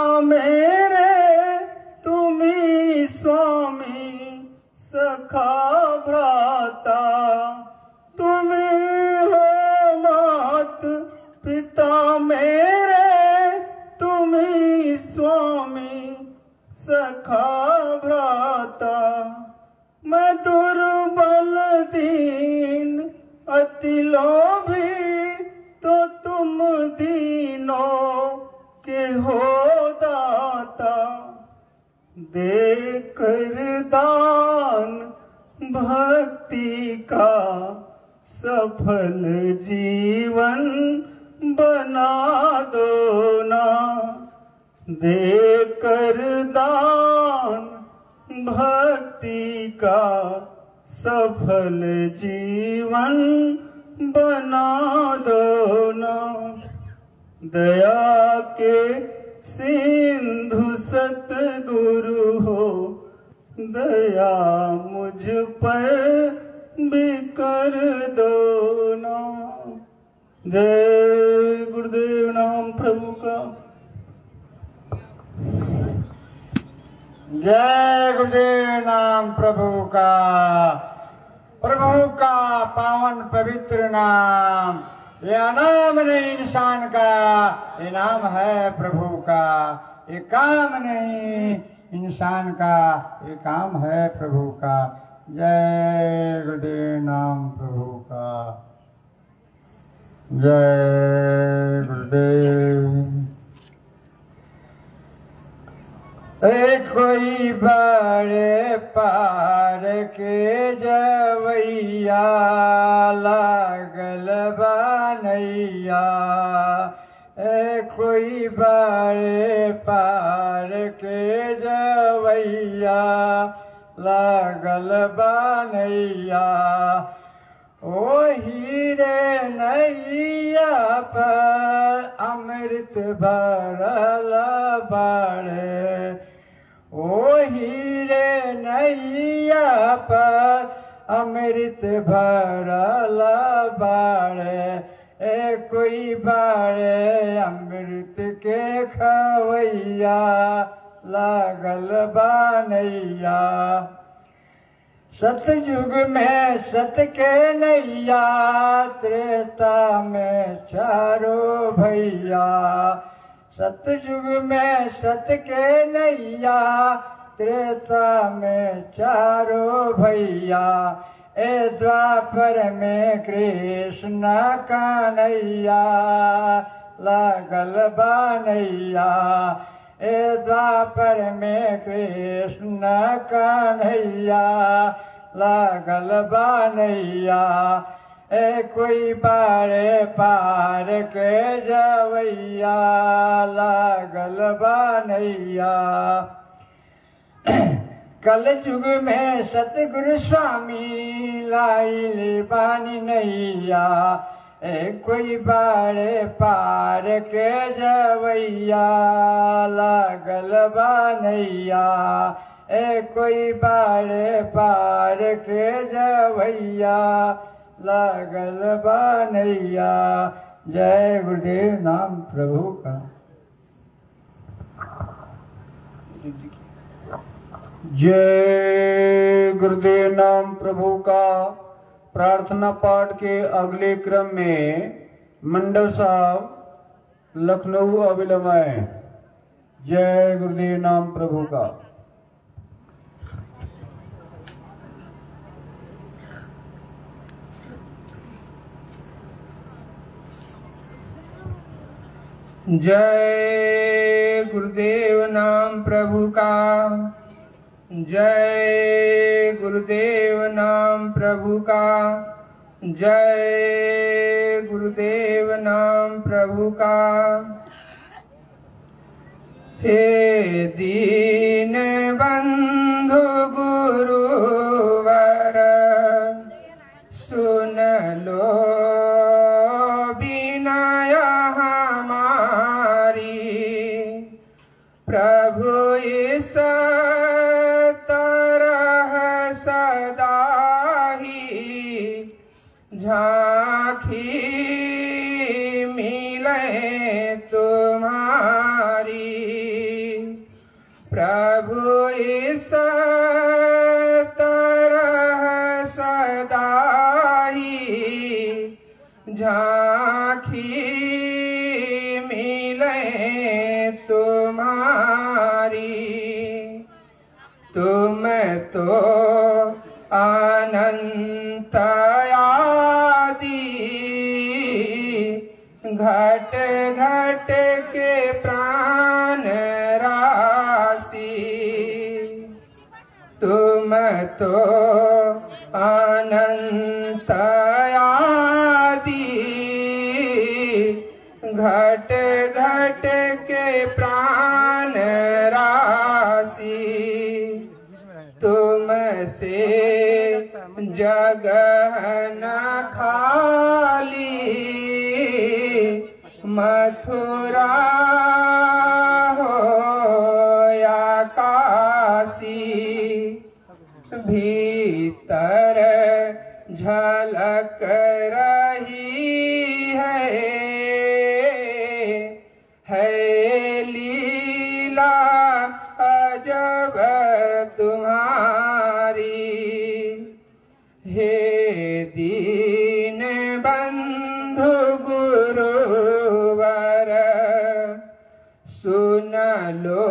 सखा भ्राता। मैं दुर्बल दीन अति लोभी, तो तुम दीनों के हो दाता। देकर दान भक्ति का सफल जीवन बना दो ना। देकर दान भक्ति का सफल जीवन बना दो ना। दया के सिंधु सतगुरु हो, दया मुझ पर भी कर दो ना। जय गुरुदेव नाम प्रभु का।
जय गुरुदेव नाम प्रभु का। प्रभु का पावन पवित्र नाम, यह नाम नहीं इंसान का, ये नाम है प्रभु का। ये काम नहीं इंसान का, ये काम है प्रभु का। जय गुरुदेव नाम प्रभु का। जय गुरुदेव। कोई बड़े पार के जवैया, लागल बनैया। कोई बड़े पार के जवैया, लागल बनैया। ओ हीरे नैया पर अमृत भरल बाड़े। ओ हीरे नैया पर अमृत भरल बाड़े। कोई बाड़े अमृत के खवैया, लागल बनैया। सतयुग में सत के नैया, त्रेता में चारों भैया। सतयुग में सत के नैया, त्रेता में चारों भैया। द्वापर में कृष्ण कन्हैया, लागल बनैया। द्वापर में कृष्ण कन्हैया, लागल बनैया। कोई बारे पार के जवैया, लागल बनैया। कल युग में सतगुरु स्वामी, लाइल बानी नैया। कोई बारे पार के जवैया, लागल बनैया। कोई बारे पार के जवैया, लागल बनैया। जय गुरुदेव नाम प्रभु का। जय गुरुदेव नाम प्रभु का। प्रार्थना पाठ के अगले क्रम में मंडल साहब लखनऊ अविलंब आए। जय गुरुदेव नाम प्रभु का।
जय गुरुदेव नाम प्रभु का। जय गुरुदेव नाम प्रभु का। जय गुरुदेव नाम प्रभु का। हे दीन बंधु गुरुवर, सुन लो विनय हमारी। प्रभु इस तरह सदा ही झांकी मिले तुम्हारी। प्रभु इस तरह सदा ही झांकी मिले तुम्हारी। तो अनंत आदि घट घट के प्राण राशि तुम तो अनंत आदि घट घट के प्राण राशि तुमसे जगह न खाली मथुरा हो या काशी भीतर झलक रही है लीला अजब तुम्हारी हे दीन बंधु गुरुवर सुन लो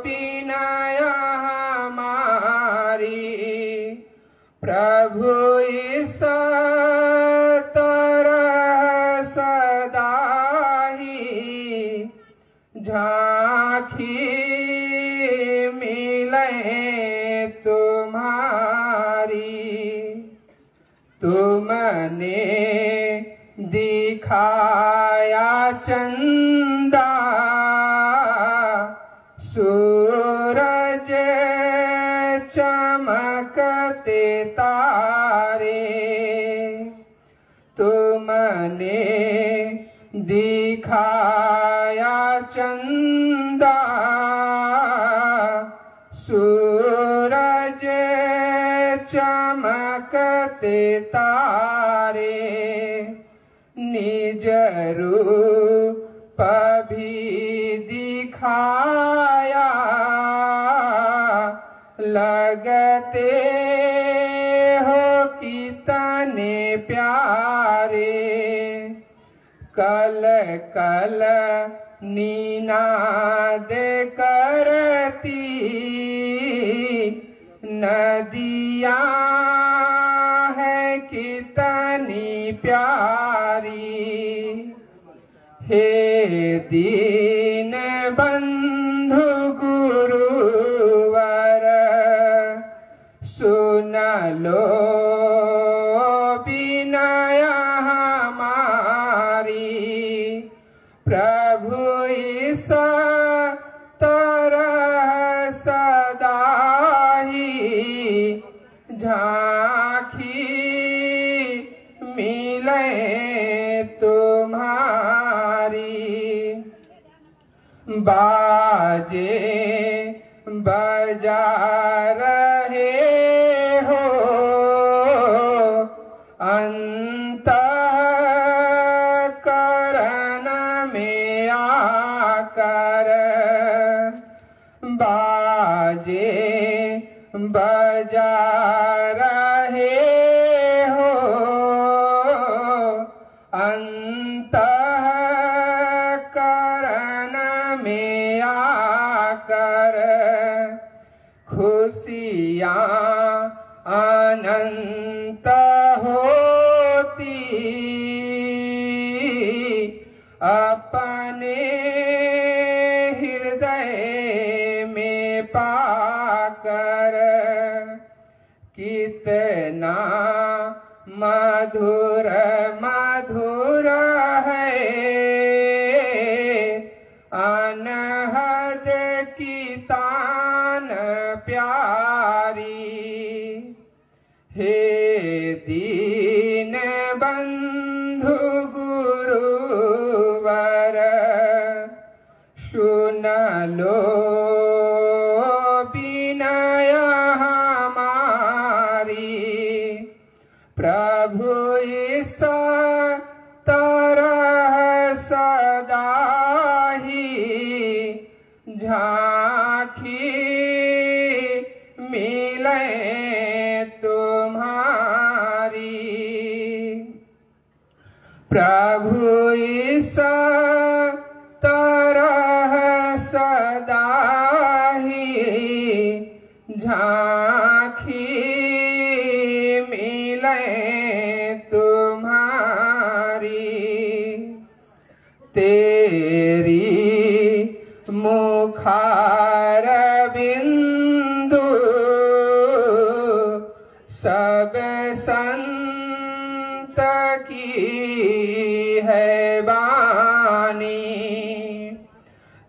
विनय हमारी प्रभु इस तरह सदा ही झांकी मिले तुम्हारी तुमने दिखाया चंदा सूरज चमकते तारे तुमने दिखाया चंदा सूरज चमकते तारे निज रूप भी दिखाया लगते हो कितने प्यारे कल कल नीनाद करती नदियाँ है कितनी प्यारी हे दीन बंधु गुरुवर सुन लो विनय हमारी प्रभु इस तरह सदा ही झांकी मिले तुम्हारी बाजे बजा रहे हो अंतःकरण में आकर बाजे बजा रहे हो अंतःकरण में आकर खुशियाँ अनंत होती अपने हृदय में पाकर कितना मधुर मधुर है अनहद की तान प्यारी हे दीन बंधु गुरुवर सुन लो विनय हमारी प्रभु इस तरह सदा ही झांकी मिले तुम्हारी प्रभु इस तरह सदा ही मिलें तुम्हारी। तेरी मुखार बिंदु सब संत की है बानी।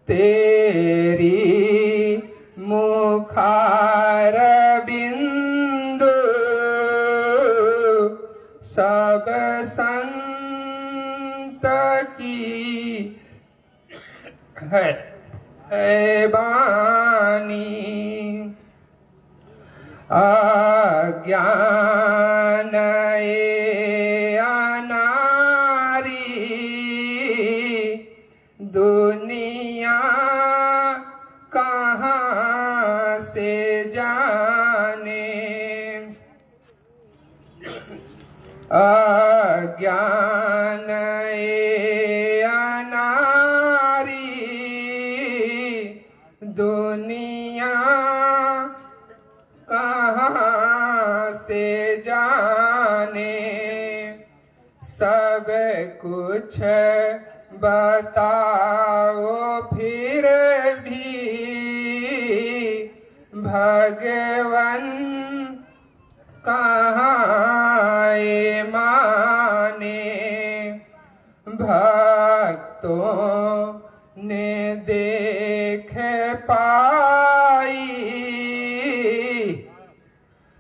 तेरी मुखार बिंदु सब संत की है बानी। अज्ञान ये अनारी दुनिया कहाँ से जाने। अज्ञान ये अनारी दुनिया कहाँ से जाने। सब कुछ बताओ फिर भी भगवन कहाँ ये माने। भक्तों ने देख पाई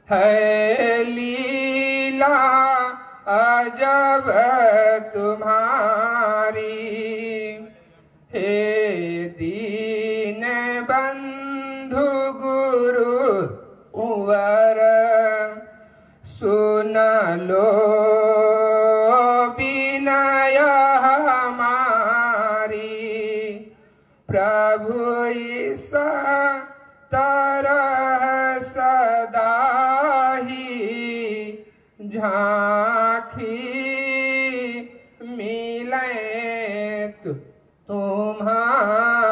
है लीला अजब तुम्हारी। हे दीन बंधु गुरु उवर सुन लो विनय हमारी। प्रभु इस तरह सदा ही झांकी मिले तुम्हारी।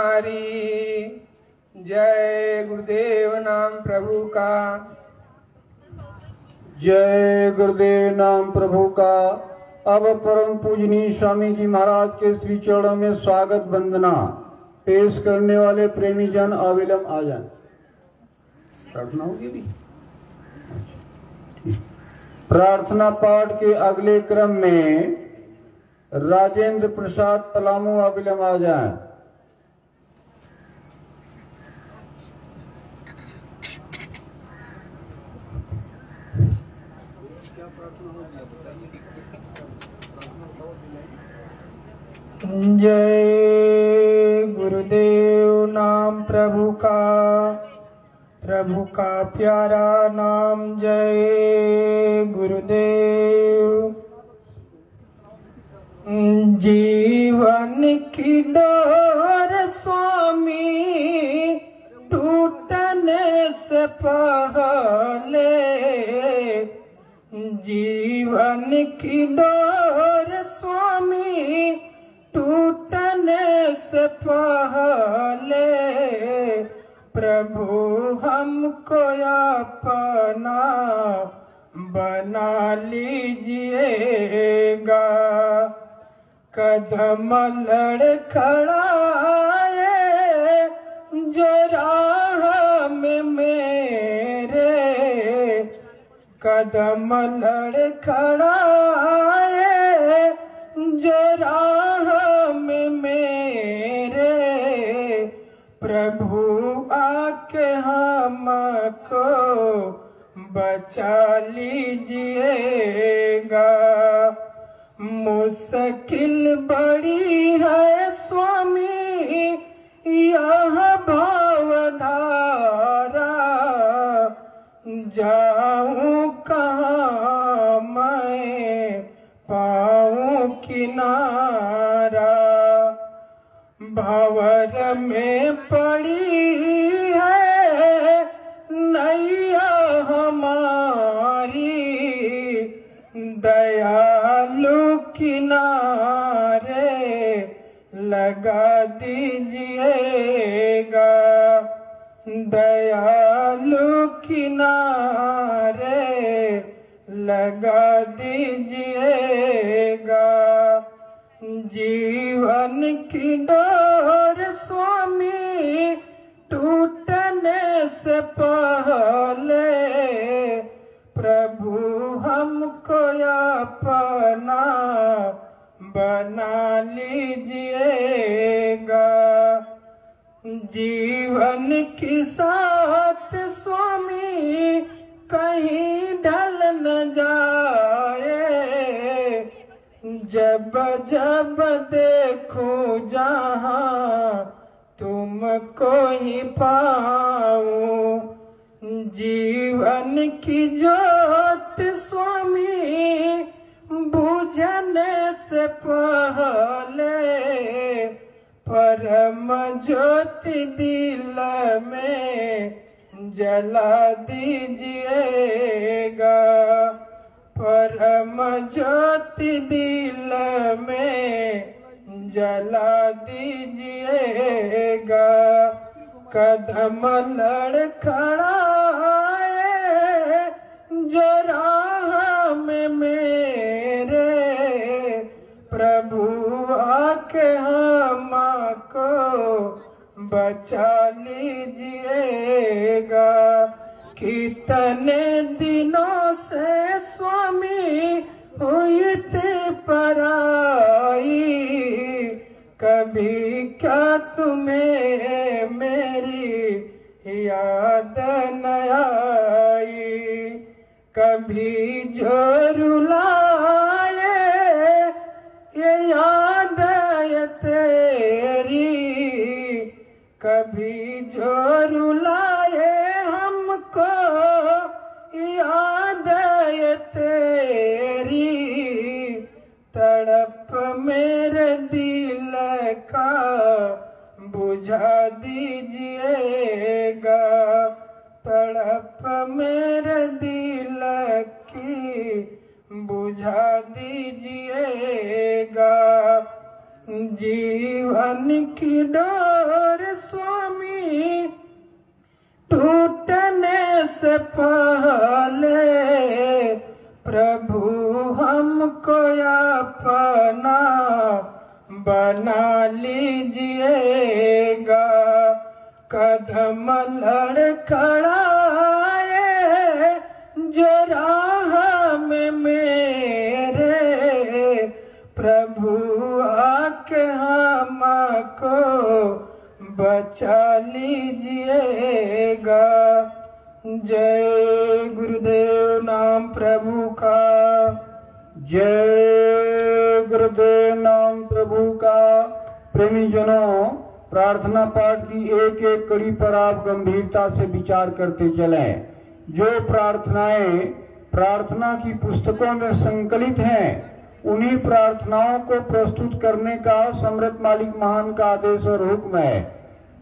जय गुरुदेव नाम प्रभु का।
जय गुरुदेव नाम प्रभु का। अब परम पूजनीय स्वामी जी महाराज के श्री चरणों में स्वागत वंदना पेश करने वाले प्रेमी जन अविलंब आ जाए। प्रार्थना होगी भी। प्रार्थना पाठ के अगले क्रम में राजेंद्र प्रसाद पलामू अविलंब आ जाए।
जय गुरुदेव नाम प्रभु का प्यारा नाम। जय गुरुदेव। जीवन की डोर स्वामी टूटने से पहले। जीवन की डोर स्वामी टूटने से पहले। प्रभु हमको अपना बना लीजिएगा। कदम लड़खड़ाए जो राह में मेरे। कदम लड़खड़ाए जो राह में मेरे। प्रभु आके हमको बचा लीजिएगा। मुश्किल बड़ी है स्वामी यह भवधारा। जाऊं कहाँ मैं पाऊं किनारा। भंवर में पड़ी है नैया हमारी। दयालु किनारे लगा दीजिएगा। दयालु किनारे लगा दीजिएगा। जीवन की डोर स्वामी टूटने से पहले प्रभु हमको अपना बना लीजिएगा। जीवन की साथ स्वामी कहीं ढल न जाए, जब जब देखूं जहां तुमको ही पाऊं। जीवन की ज्योत स्वामी बुझने से पहले परम ज्योति दिल में जला दीजिएगा। परम ज्योति दिल में जला दीजिएगा। कदम लड़खड़ाए जो राह में मेरे, प्रभु आके हमको बचा लीजिएगा। कितने दिनों से स्वामी हुई थी पराई, कभी क्या तुम्हें मेरी याद न आई। कभी जो रुलाए ये याद है तेरी, कभी जो रुलाए हमको याद है तेरी। तड़प मेरे दिल का बुझा दीजिएगा। तड़प मेरे दिल की बुझा दीजिएगा। जीवन की डोर स्वामी टूटने से पहले प्रभु हमको अपना बना लीजिएगा। कदम लड़खड़ाए जो राह में मेरे, प्रभु आके हमको बचा लीजिएगा। जय गुरुदेव नाम प्रभु का।
जय गुरुदेव नाम प्रभु का। प्रेमी जनों, प्रार्थना पाठ की एक एक कड़ी पर आप गंभीरता से विचार करते चलें। जो प्रार्थनाएं प्रार्थना की पुस्तकों में संकलित हैं, उन्हीं प्रार्थनाओं को प्रस्तुत करने का सम्राट मालिक महान का आदेश और हुक्म है।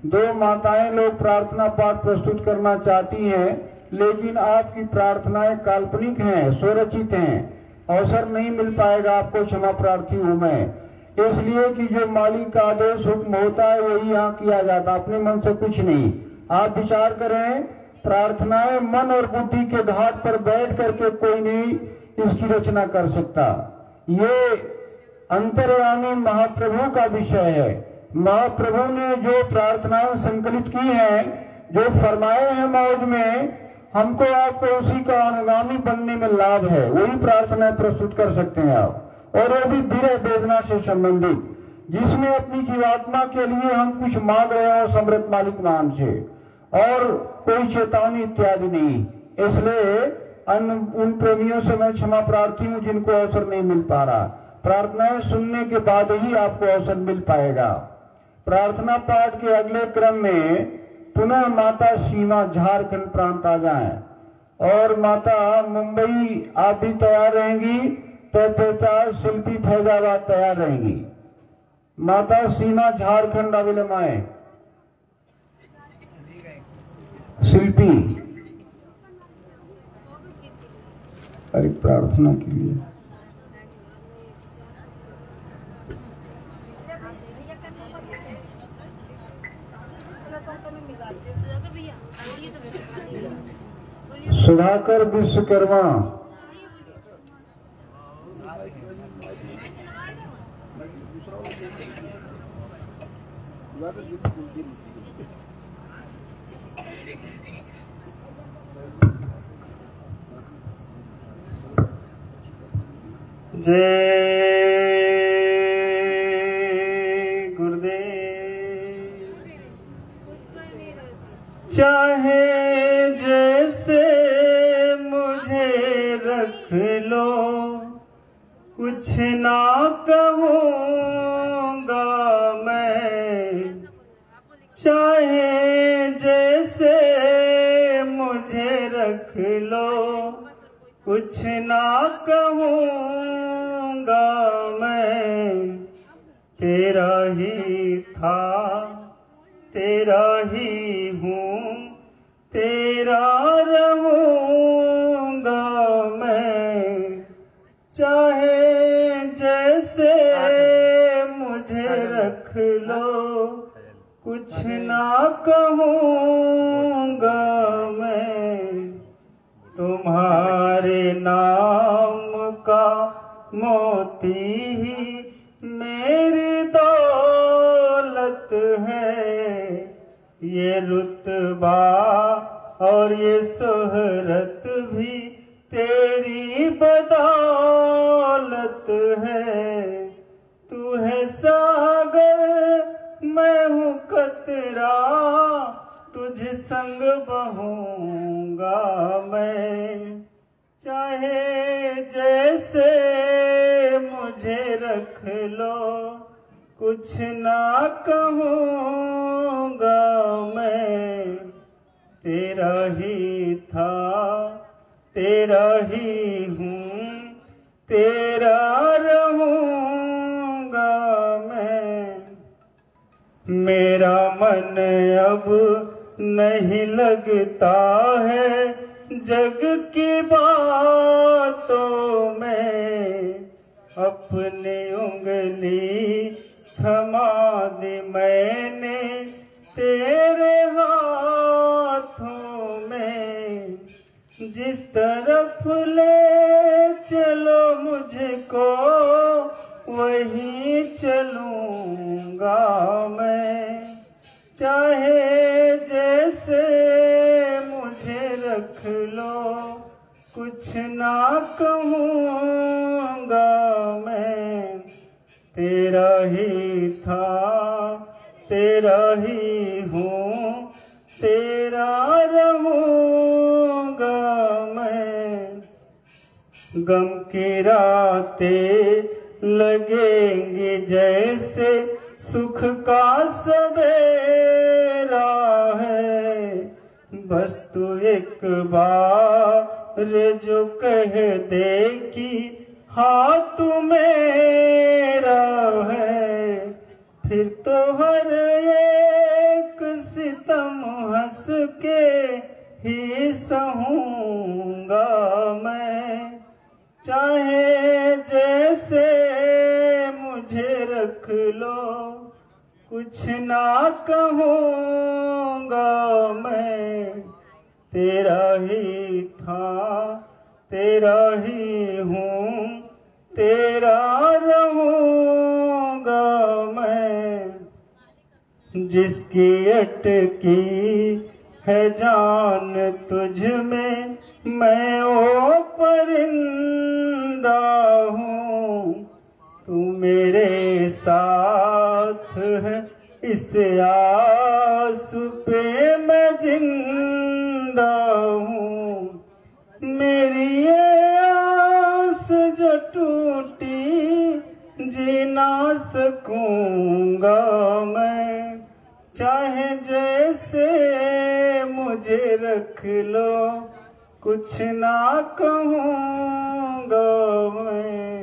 दो माताएं लोग प्रार्थना पाठ प्रस्तुत करना चाहती हैं, लेकिन आपकी प्रार्थनाएं काल्पनिक हैं, स्वरचित हैं, अवसर नहीं मिल पाएगा आपको, क्षमा प्रार्थी हूं मैं। इसलिए कि जो मालिक का आदेश हुक्म होता है वही यहाँ किया जाता, अपने मन से कुछ नहीं। आप विचार करें, प्रार्थनाएं मन और बुद्धि के घाट पर बैठ करके कोई नहीं इसकी रचना कर सकता। ये अंतर्यामी महाप्रभु का विषय है। महाप्रभु ने जो प्रार्थनाएं संकलित की हैं, जो फरमाए हैं मौज में, हमको आपको उसी का अनुगामी बनने में लाभ है। वही प्रार्थनाएं प्रस्तुत कर सकते हैं आप, और वो भी विरह वेदना से संबंधित, जिसमें अपनी जीवात्मा के लिए हम कुछ मांग रहे हो सम्राट मालिक महान से, और कोई चेतावनी इत्यादि नहीं। इसलिए उन प्रेमियों से मैं क्षमा प्रार्थी हूँ जिनको अवसर नहीं मिल पा रहा। प्रार्थनाएं सुनने के बाद ही आपको अवसर मिल पाएगा। प्रार्थना पाठ के अगले क्रम में पुनः माता सीमा झारखंड प्रांत आ जाएं, और माता मुंबई आप भी तैयार रहेंगी, तो शिल्पी फैजाबाद तैयार रहेंगी। माता सीमा झारखंड अविलंब आए। शिल्पी अरे प्रार्थना के लिए सुधाकर विश्वकर्मा
जय गुरुदेव। चाहे जैसे मुझे रख लो, कुछ ना कहूँगा मैं। चाहे जैसे मुझे रख लो, कुछ ना कहूँगा मैं। तेरा ही था, तेरा ही हूँ, तेरा रहूँगा मैं। चाहे जैसे मुझे रख लो, कुछ ना कहूँगा मैं। तुम्हारे नाम का मोती ही मेरी दौलत है। ये रुतबा और ये शोहरत भी तेरी बदौलत है। तू है सागर, मैं हूँ कतरा, तुझ संग बहूंगा मैं। चाहे जैसे मुझे रख लो, कुछ ना कहूँगा मैं। तेरा ही था, तेरा ही हूँ, तेरा रहूँगा मैं। मेरा मन अब नहीं लगता है जग की बातों में। अपनी उंगली थमा दी मैंने तेरे हाथों में। जिस तरफ ले चलो मुझको, वहीं चलूंगा मैं। चाहे जैसे मुझे रख लो, कुछ ना कहूँगा मैं। तेरा ही था, तेरा ही हूँ, तेरा रहूँगा मैं। गम की रातें लगेंगी जैसे सुख का सवेरा है। बस तू एक बार जो कह दे कि हाँ तू मेरा है, फिर तो हर एक सितम हंस के ही सहूंगा मैं। चाहे जैसे मुझे रख लो, कुछ ना कहूँगा मैं। तेरा ही था, तेरा ही हूँ, तेरा रहूँगा मैं। जिसकी अटकी है जान तुझ में, मैं वो परिंदा हूँ। तू मेरे साथ है, इस आस पे मैं जिंदा हूँ। मेरी ये आस जो टूटी, जी ना सकूंगा मैं। चाहे जैसे मुझे रख लो, कुछ ना कहूँगा मैं।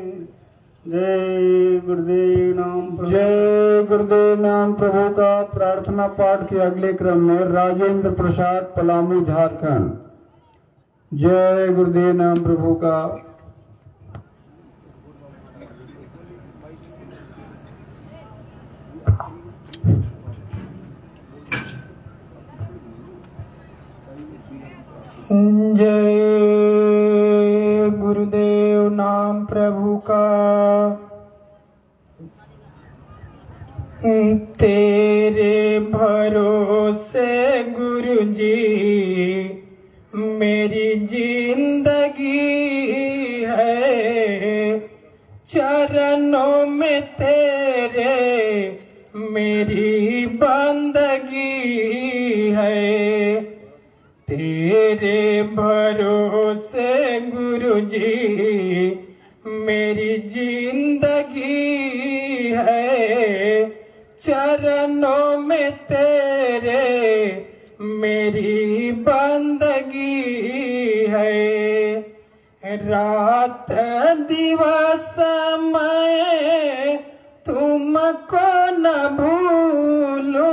जय गुरुदेव नाम प्रभु।
जय गुरुदेव नाम प्रभु का प्रार्थना पाठ के अगले क्रम में राजेंद्र प्रसाद, पलामू, झारखंड। जय गुरुदेव नाम प्रभु का।
जय गुरुदेव नाम प्रभु का। तेरे भरोसे गुरु जी मेरी जिंदगी है, चरणों में तेरे मेरी बंदगी है। तेरे भरोसे गुरु जी मेरी जिंदगी है, चरणों में तेरे मेरी बंदगी है। रात दिवस मैं तुमको न भूलूं,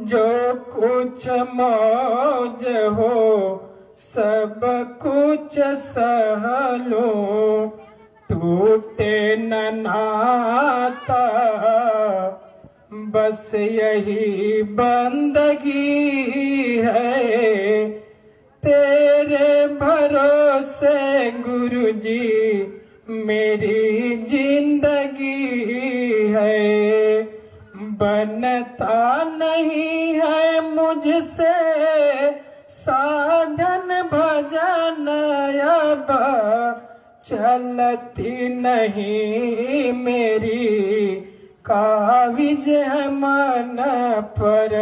जो कुछ मौज हो सब कुछ सह लूं। टूटे न नाता बस यही बंदगी है। तेरे भरोसे गुरु जी मेरी जिंदगी है। बनता नहीं है मुझसे साधन भजन, अब चलती नहीं मेरी काविज मन पर।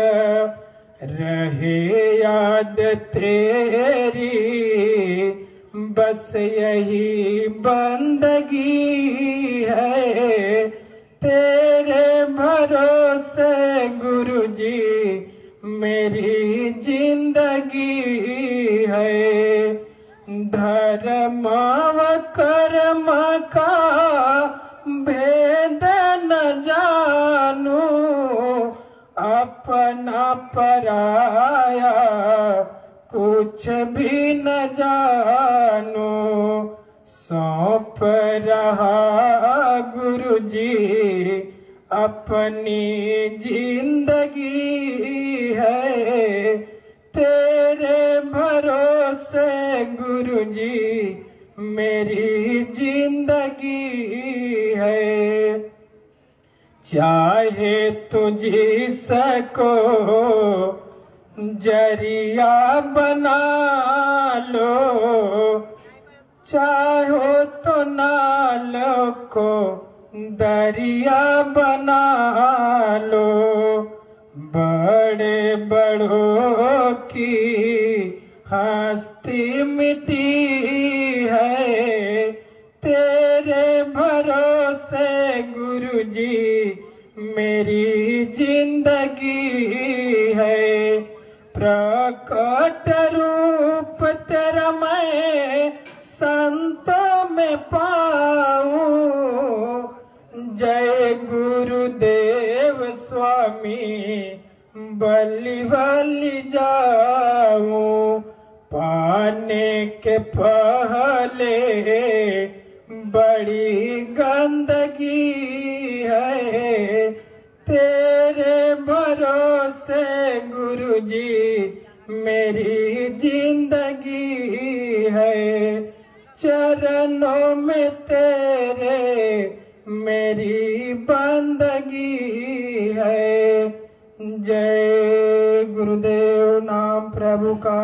रहे याद तेरी बस यही बंदगी है। तेरे भरोसे गुरु जी मेरी जिंदगी है। धर्म व कर्म का भेद न जानू, अपना पराया कुछ भी न जानू। सौंप रहा गुरु जी अपनी जिंदगी है। तेरे भरोसे गुरु जी मेरी जिंदगी है। चाहे तुझी सको जरिया बना लो, चाहो तो नालों को दरिया बना लो। बड़े बड़ों की हस्ती मिटी है, तेरे भरोसे गुरु जी मेरी जिंदगी है। प्रकट रूप तेरा मैं संतों में पाऊं, जय गुरुदेव स्वामी बलि बलि जाऊं। पाने के पहले बड़ी गंदगी है, तेरे भरोसे गुरु जी मेरी जिंदगी है। चरणों में तेरे मेरी बंदगी है। जय गुरुदेव नाम प्रभु का।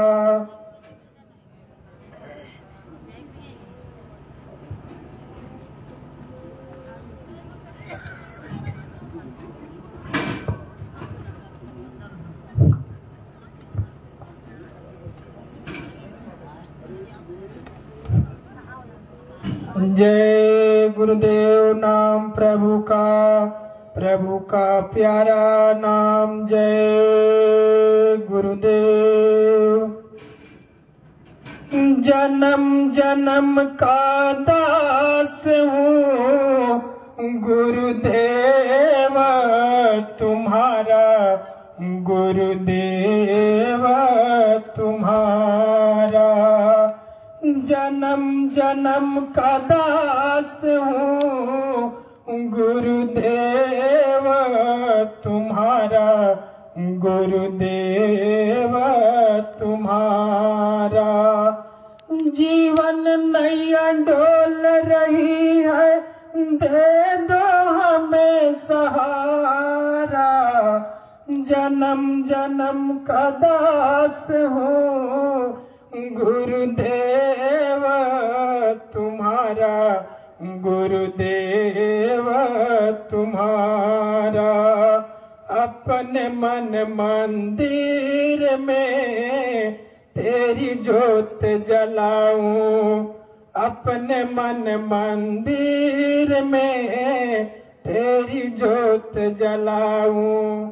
जय गुरुदेव नाम प्रभु का प्यारा नाम। जय गुरुदेव। जन्म जन्म का दास हूँ गुरुदेव तुम्हारा, गुरुदेव तुम्हारा। जन्म जन्म का दास हूँ गुरुदेव तुम्हारा, गुरुदेव तुम्हारा। जीवन नैया डोल दे दो हमें सहारा, जन्म जन्म का दास हूँ गुरुदेव तुम्हारा, गुरुदेव तुम्हारा। अपने मन मंदिर में तेरी जोत जलाऊं, अपने मन मंदिर में तेरी जोत जलाऊं,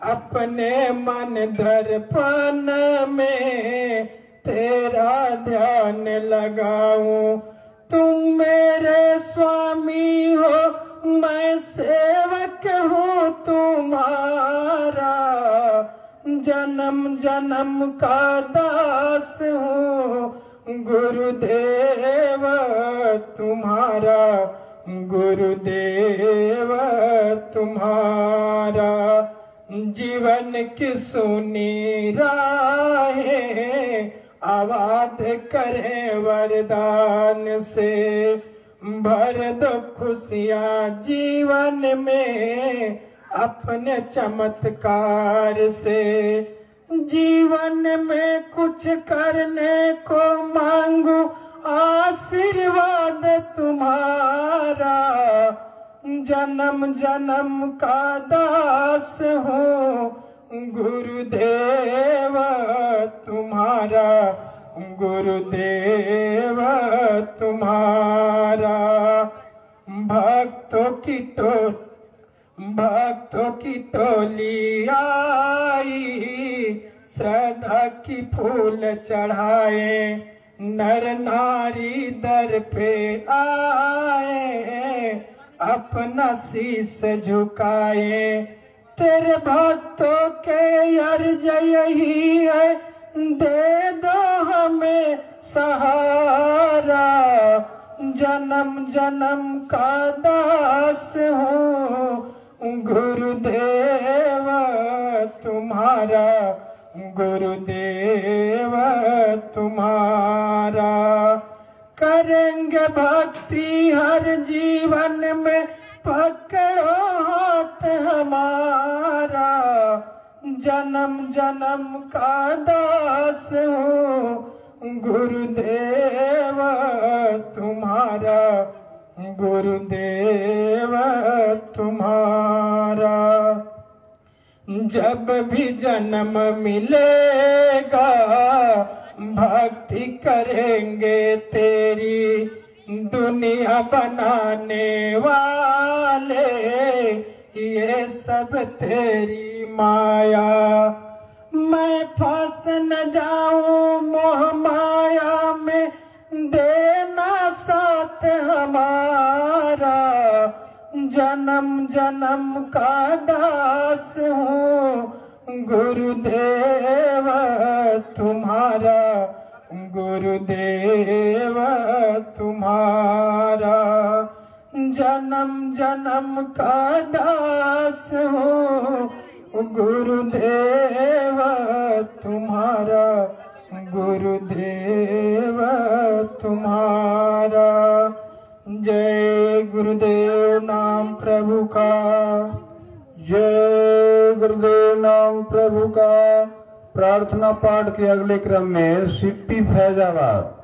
अपने मन दर्पण में तेरा ध्यान लगाऊं। तुम मेरे स्वामी हो, मैं सेवक हूँ तुम्हारा, जन्म जन्म का दास हूँ गुरुदेव तुम्हारा, गुरुदेव तुम्हारा। जीवन की सुनी राहें आवाज करे वरदान से, भर दो खुशियाँ जीवन में अपने चमत्कार से। जीवन में कुछ करने को मांगू आशीर्वाद तुम्हारा, जन्म जन्म का दास हूँ गुरुदेव तुम्हारा, गुरुदेव तुम्हारा। भक्तों की टोली आई, श्रद्धा की फूल चढ़ाए, नर नारी दर पे आए, अपना शीस झुकाए। तेरे भक्तों के अर्ज यही है, दे दो हमें सहारा, जन्म जन्म का दास हूँ गुरुदेव तुम्हारा, गुरुदेव तुम्हारा। करेंगे भक्ति हर जीवन में, पकड़ो हाथ हमारा, जन्म जन्म का दास हूँ गुरुदेव तुम्हारा, गुरुदेव तुम्हारा। जब भी जन्म मिलेगा भक्ति करेंगे तेरी, दुनिया बनाने वाले ये सब तेरी माया। मैं फंस न जाऊं मोह माया में, देना साथ हमारा, जन्म जन्म का दास हूँ गुरुदेव तुम्हारा, गुरुदेव तुम्हारा। जन्म जन्म का दास हूँ गुरुदेव तुम्हारा, गुरुदेव तुम्हारा। जय गुरुदेव नाम प्रभु का,
जय गुरुदेव नाम प्रभु का। प्रार्थना पाठ के अगले क्रम में सिप्पी फैजाबाद।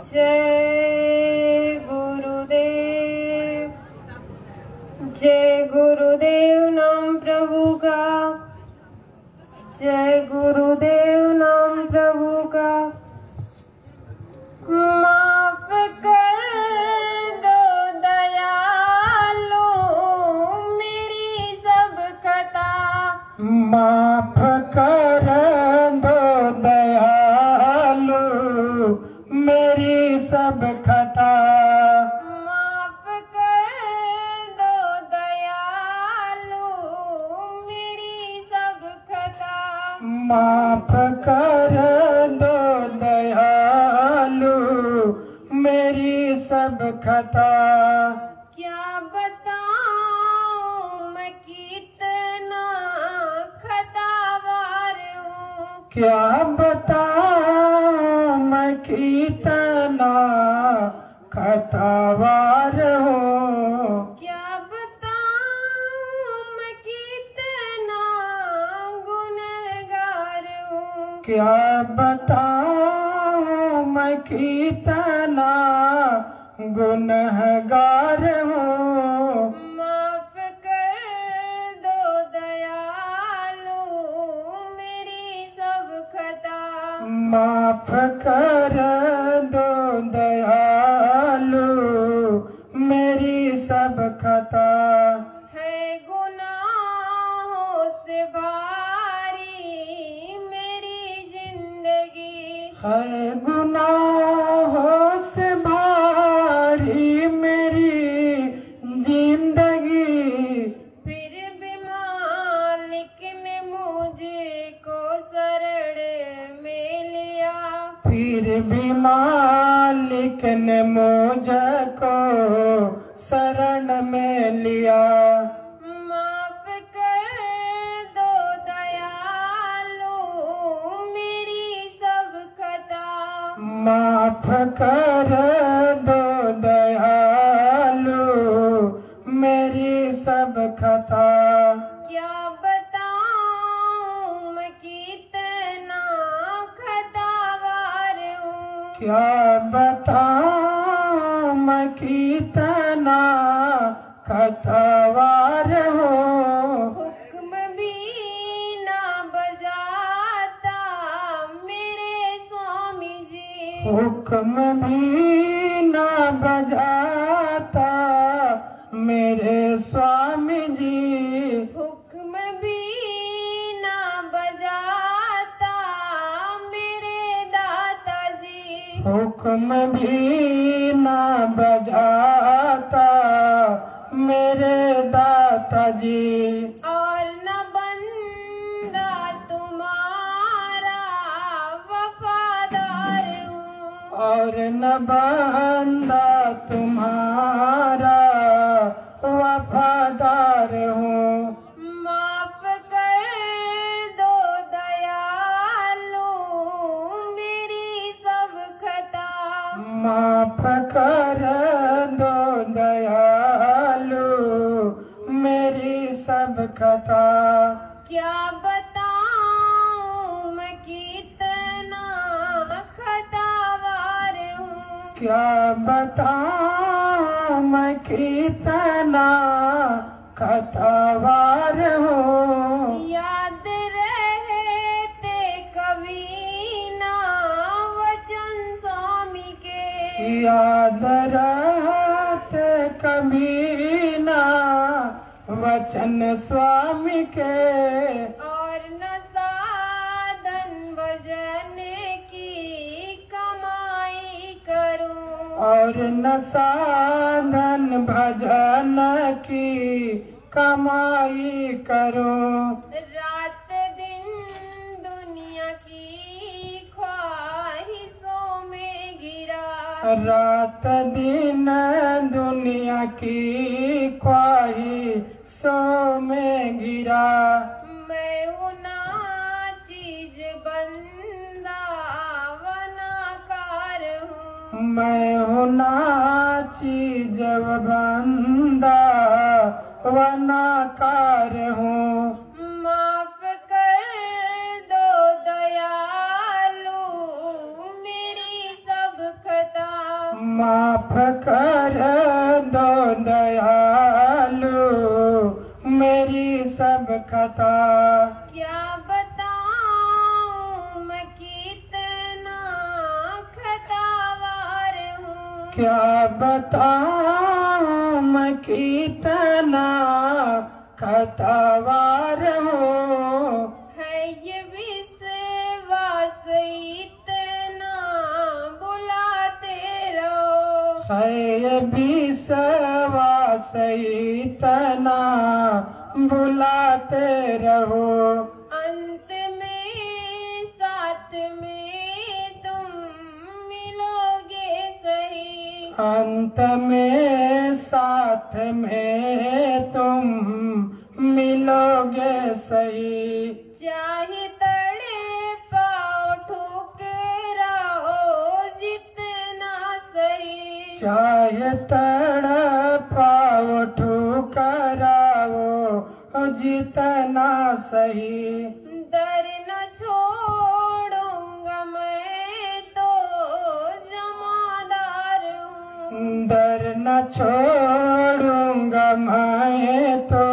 जय गुरुदेव, जय गुरुदेव नाम प्रभु का, जय गुरुदेव नाम प्रभु का। माफ कर दो दयालु मेरी सब खता,
माफ कर दो दयालु मेरी सब खता।
माफ कर दो दयालु मेरी सब खता,
माफ कर खता।
क्या बताऊं मैं कितना खतावार हूँ।
क्या बताऊं मैं कितना खतावार हूँ।
क्या बताऊं मैं कितना गुनहगार हूँ।
क्या बताऊं मैं कितना गुनहगार हूँ।
माफ कर दो दयालु मेरी सब खता।
माफ कर दो दयालु मेरी सब खता।
है गुनाहों से भारी मेरी जिंदगी।
है गुनाहों से भारी मेरी जिंदगी।
फिर भी मालिक ने मुझको शरण में लिया।
फिर भी मालिक ने मुझको शरण में लिया।
माफ कर दो दयालु मेरी सब खता।
माफ कर दो दयालु मेरी सब खता।
क्या बताऊं मैं कितना खतावार हूँ।
क्या बताऊं मैं कितना खतावार हूँ।
हुक्म भी ना बजाता मेरे स्वामी जी।
हुक्म भी ना बजाता मेरे स्वामी जी।
हुक्म भी ना बजाता मेरे दाता जी।
हुक्म भी ना बजाता मेरे दाता जी।
और न बंदा तुम्हारा वफादार हूँ।
और न बंदा तुम्हारा वफादार हूँ।
माफ कर दो दयालु मेरी सब खता।
माफ कर दो दयालु मेरी सब खता।
क्या बताऊं मैं कितना खतावार हूँ।
क्या बताऊं मैं कितना खतावार हूँ।
याद रहते कभी ना वचन स्वामी के।
याद रहते कभी ना वचन स्वामी के।
और न साधन भजन की कमाई करूं।
और न साधन भजन की कमाई करूं।
रात दिन दुनिया की ख्वाहिशों में गिरा।
रात दिन दुनिया की ख्वाहिशों में गिरा।
मैं हूँ ना चीज बंदा वनाकार हूँ।
मैं हूँ ना चीज बंदा वनाकार हूँ।
माफ कर दो दयालु मेरी सब खता।
माफ कर दो दयालु मेरी सब खता।
क्या बताऊं मैं कितना खतावार हूँ।
क्या बताऊं मैं कितना खतावार हूँ।
है ये विश्वास इतना बुलाते रहो।
है ये विश्वास इतना बुलाते रहो।
अंत में साथ में तुम मिलोगे सही।
अंत में साथ में तुम मिलोगे सही।
चाहे तड़े पाओ ठुकराओ जितना सही।
चाहे तड़पाओ ठुकराओ जितना सही।
डर न छोड़ूंगा मैं तो जमादार हूँ।
डर न छोड़ूंगा मैं तो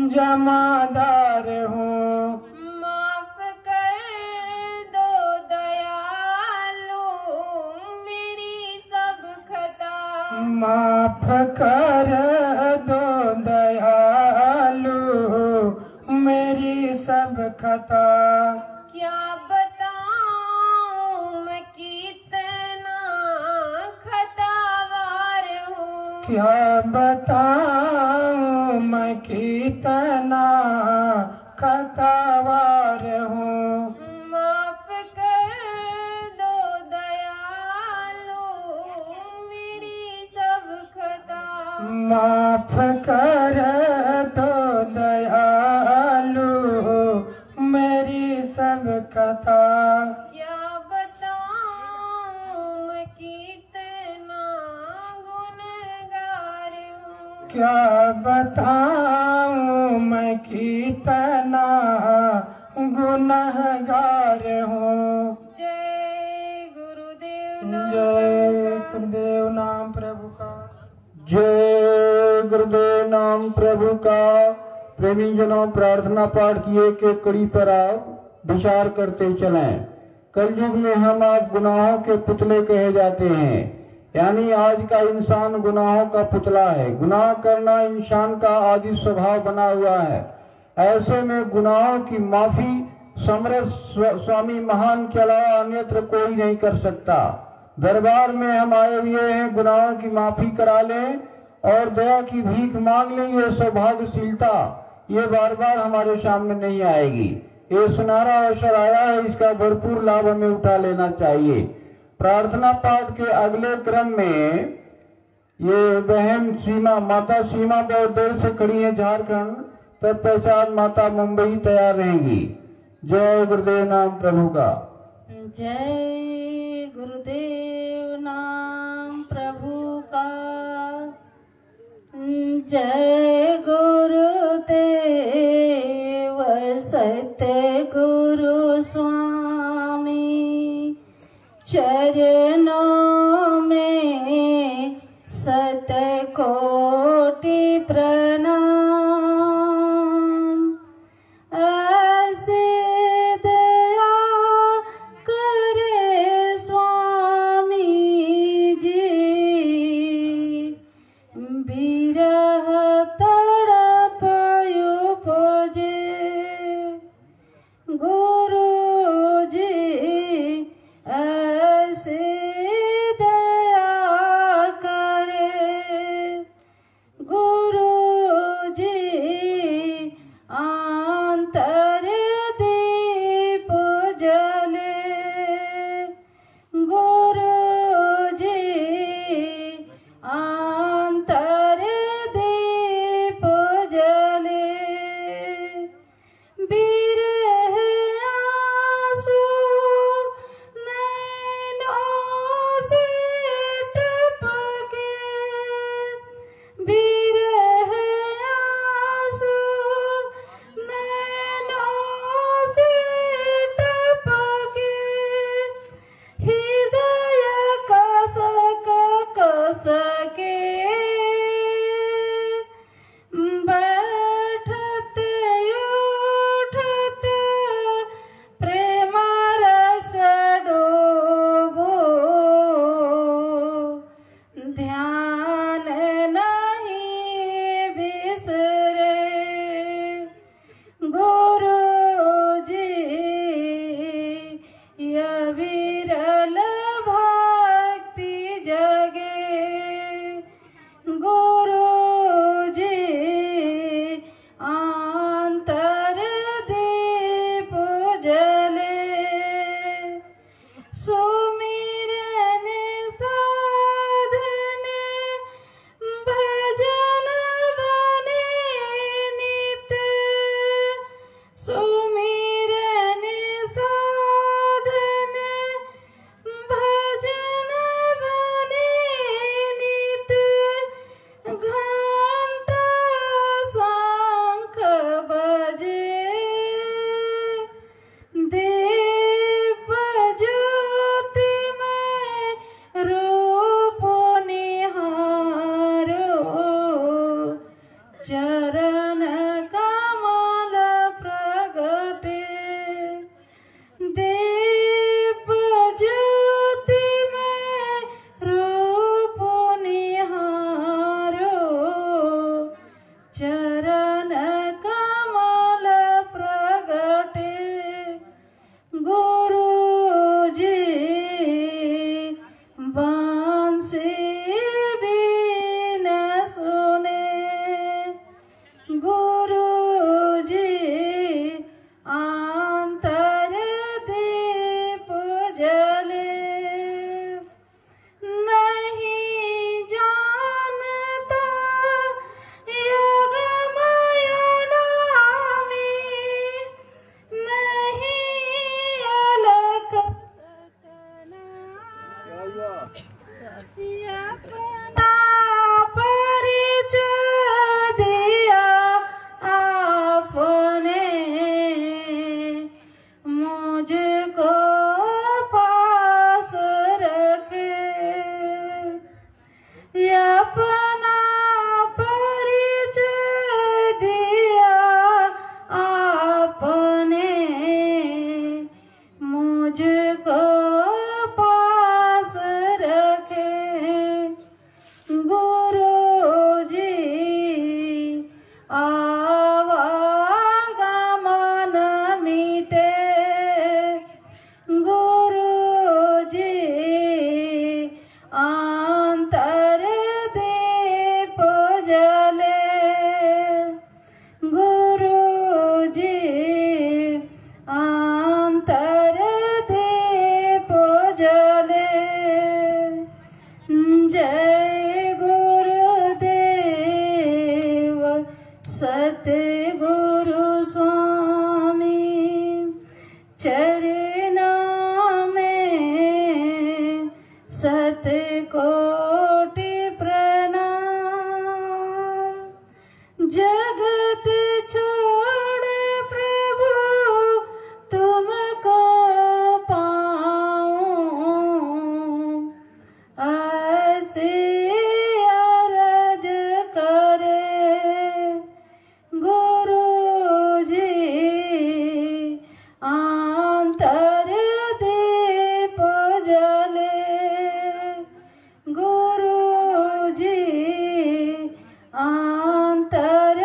जमादार हूँ।
माफ कर दो दयालु मेरी सब खता।
माफ कर दो दयालु मेरी सब खता।
क्या बताऊं मैं कितना खतावार हूँ।
क्या बताऊं मैं कितना खतावार हूँ।
माफ कर दो दयालु मेरी सब खता।
माफ कर दो दयालु मेरी सब खता।
क्या बताऊं मैं कितना गुनहगार हूँ।
क्या बताऊं मैं कितना गुनहगार हूँ।
जय गुरुदेव
जय गुरुदेव नाम प्रभु का।
जय गुरुदेव नाम प्रभु का। प्रेमी जनों, प्रार्थना पाठ की एक एक कड़ी पर आप विचार करते चलें। कलयुग में हम आप गुनाहों के पुतले कहे जाते हैं, यानी आज का इंसान गुनाहों का पुतला है। गुनाह करना इंसान का आदि स्वभाव बना हुआ है। ऐसे में गुनाहों की माफी समरस स्वामी महान के अलावा अन्यत्र कोई नहीं कर सकता। दरबार में हम आए हुए हैं, गुनाहों की माफी करा लें और दया की भीख मांग लें। ये सौभाग्यशीलता ये बार बार हमारे सामने नहीं आएगी। ये सुनहरा अवसर आया है, इसका भरपूर लाभ हमें उठा लेना चाहिए। प्रार्थना पाठ के अगले क्रम में ये बहन सीमा, माता सीमा बहुत देर से खड़ी है झारखंड, तत्पश्चात माता मुंबई तैयार रहेंगी। जय गुरुदेव नाम प्रभु का।
जय गुरुदेव नाम प्रभु का। जय गुरुदेव सत्य गुरु स्वामी। चरणों में सत कोटि प्रणाम। ऐसे दया करे स्वामी जी। बिरह तड़प उपजे गुरु जी। ऐसे दया करे गुरु जी। आंतर दीप जले गुरु जी। आंतर दीप जले। बिरह आंसू नैन कोटि प्रणाम। जगत छोड़ प्रभु तुमको पाऊं, ऐसी अरज करे गुरु जी। आंतर दीप जले गुरु जी, आंतर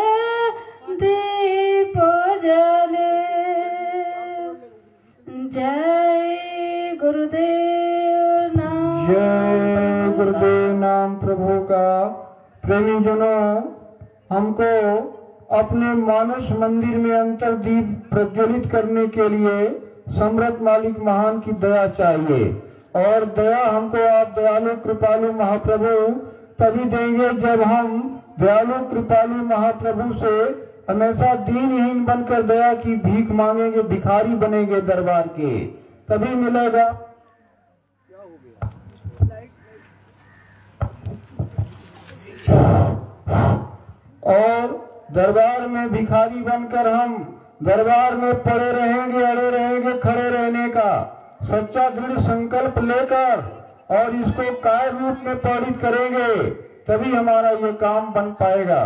दीप जले। जय गुरुदेव नाम।
जय गुरुदेव नाम प्रभु का। प्रेमी जनों, हमको अपने मानस मंदिर में अंतरदीप प्रज्वलित करने के लिए सम्राट मालिक महान की दया चाहिए, और दया हमको आप दयालु कृपालु महाप्रभु तभी देंगे जब हम दयालु कृपालु महाप्रभु से हमेशा दीनहीन बनकर दया की भीख मांगेंगे, भिखारी बनेंगे दरबार के, तभी मिलेगा। और दरबार में भिखारी बनकर हम दरबार में पड़े रहेंगे, अड़े रहेंगे, खड़े रहने का सच्चा दृढ़ संकल्प लेकर और इसको काय रूप में पारित करेंगे, तभी हमारा ये काम बन पाएगा।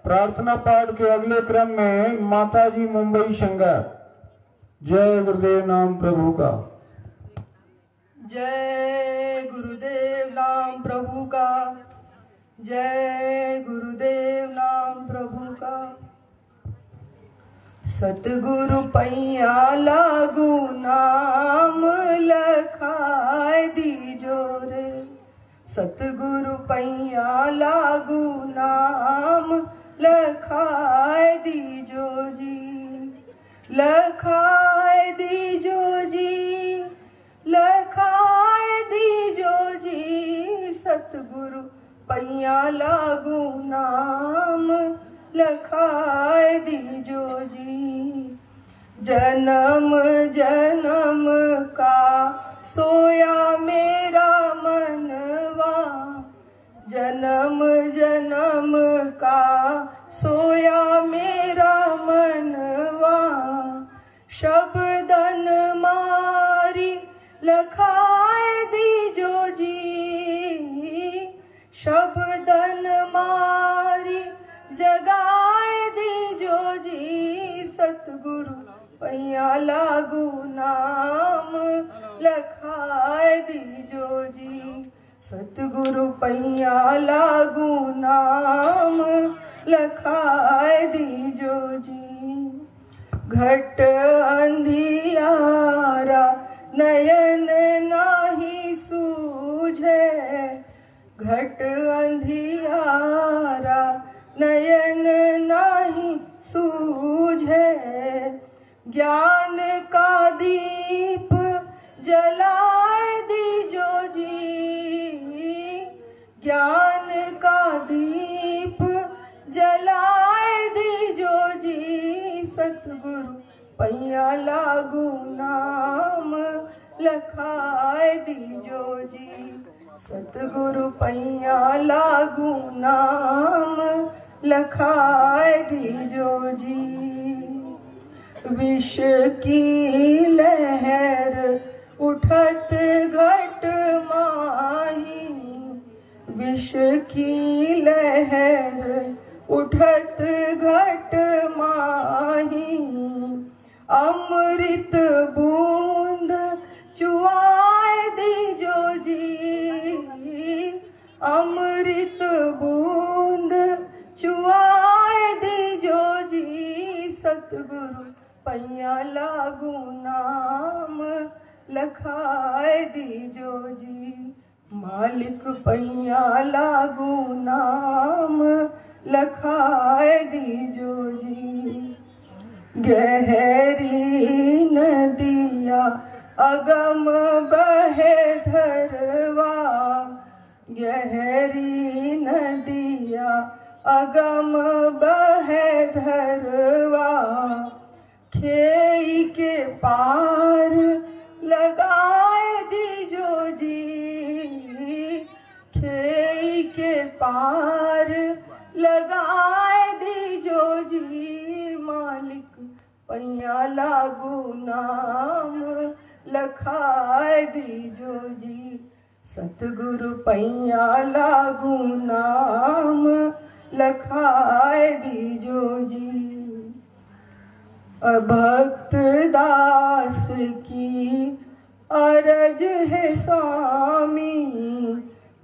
प्रार्थना पाठ के अगले क्रम में माताजी मुंबई संगत। जय गुरुदेव नाम प्रभु का।
जय गुरुदेव नाम प्रभु का। जय गुरुदेव नाम प्रभु का। सतगुरु पैया लागू नाम लखाए दीजो रे। सतगुरु पैया लागू नाम लखाए दीजो जी। लखाए दीजो जी, लखाए दीजो जी। सतगुरु पैया लागू नाम लखाए दीजो जी। जन्म जन्म का सोया मेरा मनवा, जन्म जन्म का सोया मेरा मनवा। शब्दन मारी लखाए दीजो जी। शब्दन मारी जगाए दीजो जी। सतगुरु पैया लागू नाम लखाए दीजो जी। सतगुरु पैया लागू नाम लखाए दीजो जी। घट अंधियारा नयन नाही सूझे। घट अंधियारा नयन नाही सूझे। ज्ञान का दीप जलाए दीजो जी। ज्ञान का दीप जलाए दीजो जी। सतगुरु पैया लागू नाम लखाए दीजो जी। सतगुरु पैया लागू नाम लखाए दीजो जी। विष की लहर उठत घट माही। विष की लहर उठत घट माही। अमृत बूंद चुआए दीजो जी। अमृत बूंद चुआए दीजो जी। सतगुरु पैया लागू नाम लखाए दीजो जी। मालिक पैया लागू नाम लखाए दीजो जी। गहरी नदिया अगम बहे धरवा। गहरी नदिया अगम बहे धरवा। खेई के पार लगाए दीजो जी। पार लगाए दीजो जी मालिक पैया लागू नाम लखाए दीजो जी सतगुरु पैया लागू नाम लखाए दीजो जी। भक्त दास की अरज है स्वामी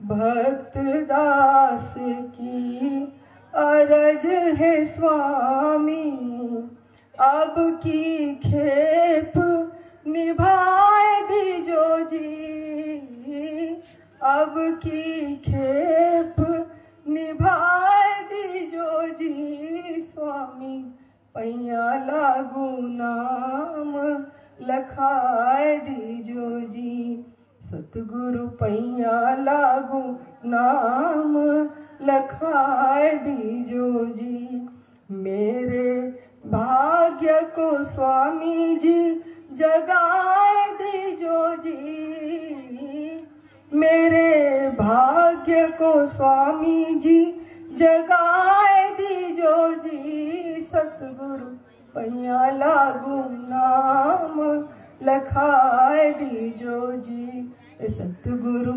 भक्त दास की अरज है स्वामी अब की खेप निभाए दीजो जी अब की खेप निभाए दीजो जी स्वामी पैया लागू नाम लखाए दीजो जी सतगुरु पैया लागू नाम लखाए दीजो जी। मेरे भाग्य को स्वामी जी जगाए दीजो जी मेरे भाग्य को स्वामी जी जगाए दीजो जी सतगुरु पैया लागू नाम लखाए दीजो जी सतगुरु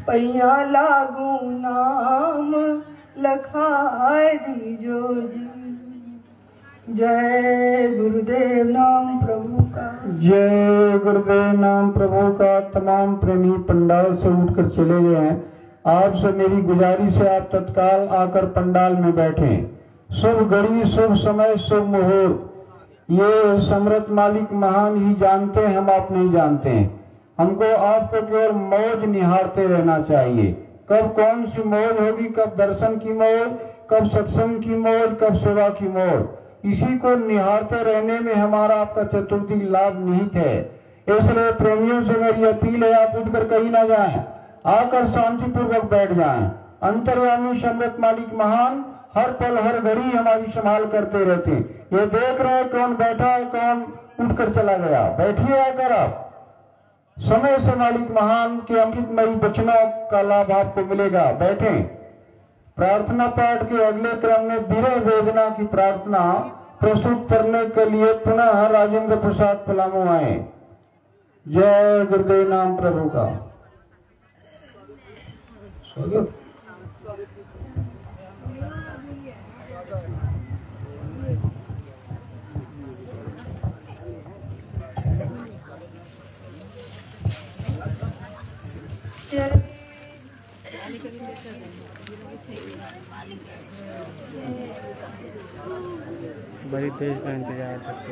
पैया लागू नाम लखाए दीजो जी। जय गुरुदेव नाम प्रभु का
जय गुरुदेव नाम प्रभु का। तमाम प्रेमी पंडाल से उठकर चले गए हैं। आपसे मेरी गुजारिश है आप तत्काल आकर पंडाल में बैठें। शुभ घड़ी शुभ समय शुभ मुहूर्त ये समर्थ मालिक महान ही जानते हैं हम आप नहीं जानते हैं। हमको आपको केवल मौज निहारते रहना चाहिए। कब कौन सी मौज होगी कब दर्शन की मौज कब सत्संग की मौज कब सेवा की मौज इसी को निहारते रहने में हमारा आपका चतुर्थी लाभ निहित है। इसलिए प्रेमियों से मेरी अपील है आप उठकर कहीं ना जाएं आकर शांतिपूर्वक बैठ जाएं। अंतर्यामी समर्थ मालिक महान हर पल हर घड़ी हमारी संभाल करते रहते हैं। ये देख रहे हैं कौन बैठा है कौन उठकर चला गया। बैठिए आकर आप समय से मालिक महान के अमृतमयी वचनों का लाभ आपको मिलेगा। बैठें। प्रार्थना पाठ के अगले क्रम में विरह वेदना की प्रार्थना प्रस्तुत करने के लिए पुनः राजेंद्र प्रसाद पलामू आए। जय गुरुदेव नाम प्रभु का।
बड़ी तेज का इंतजार करते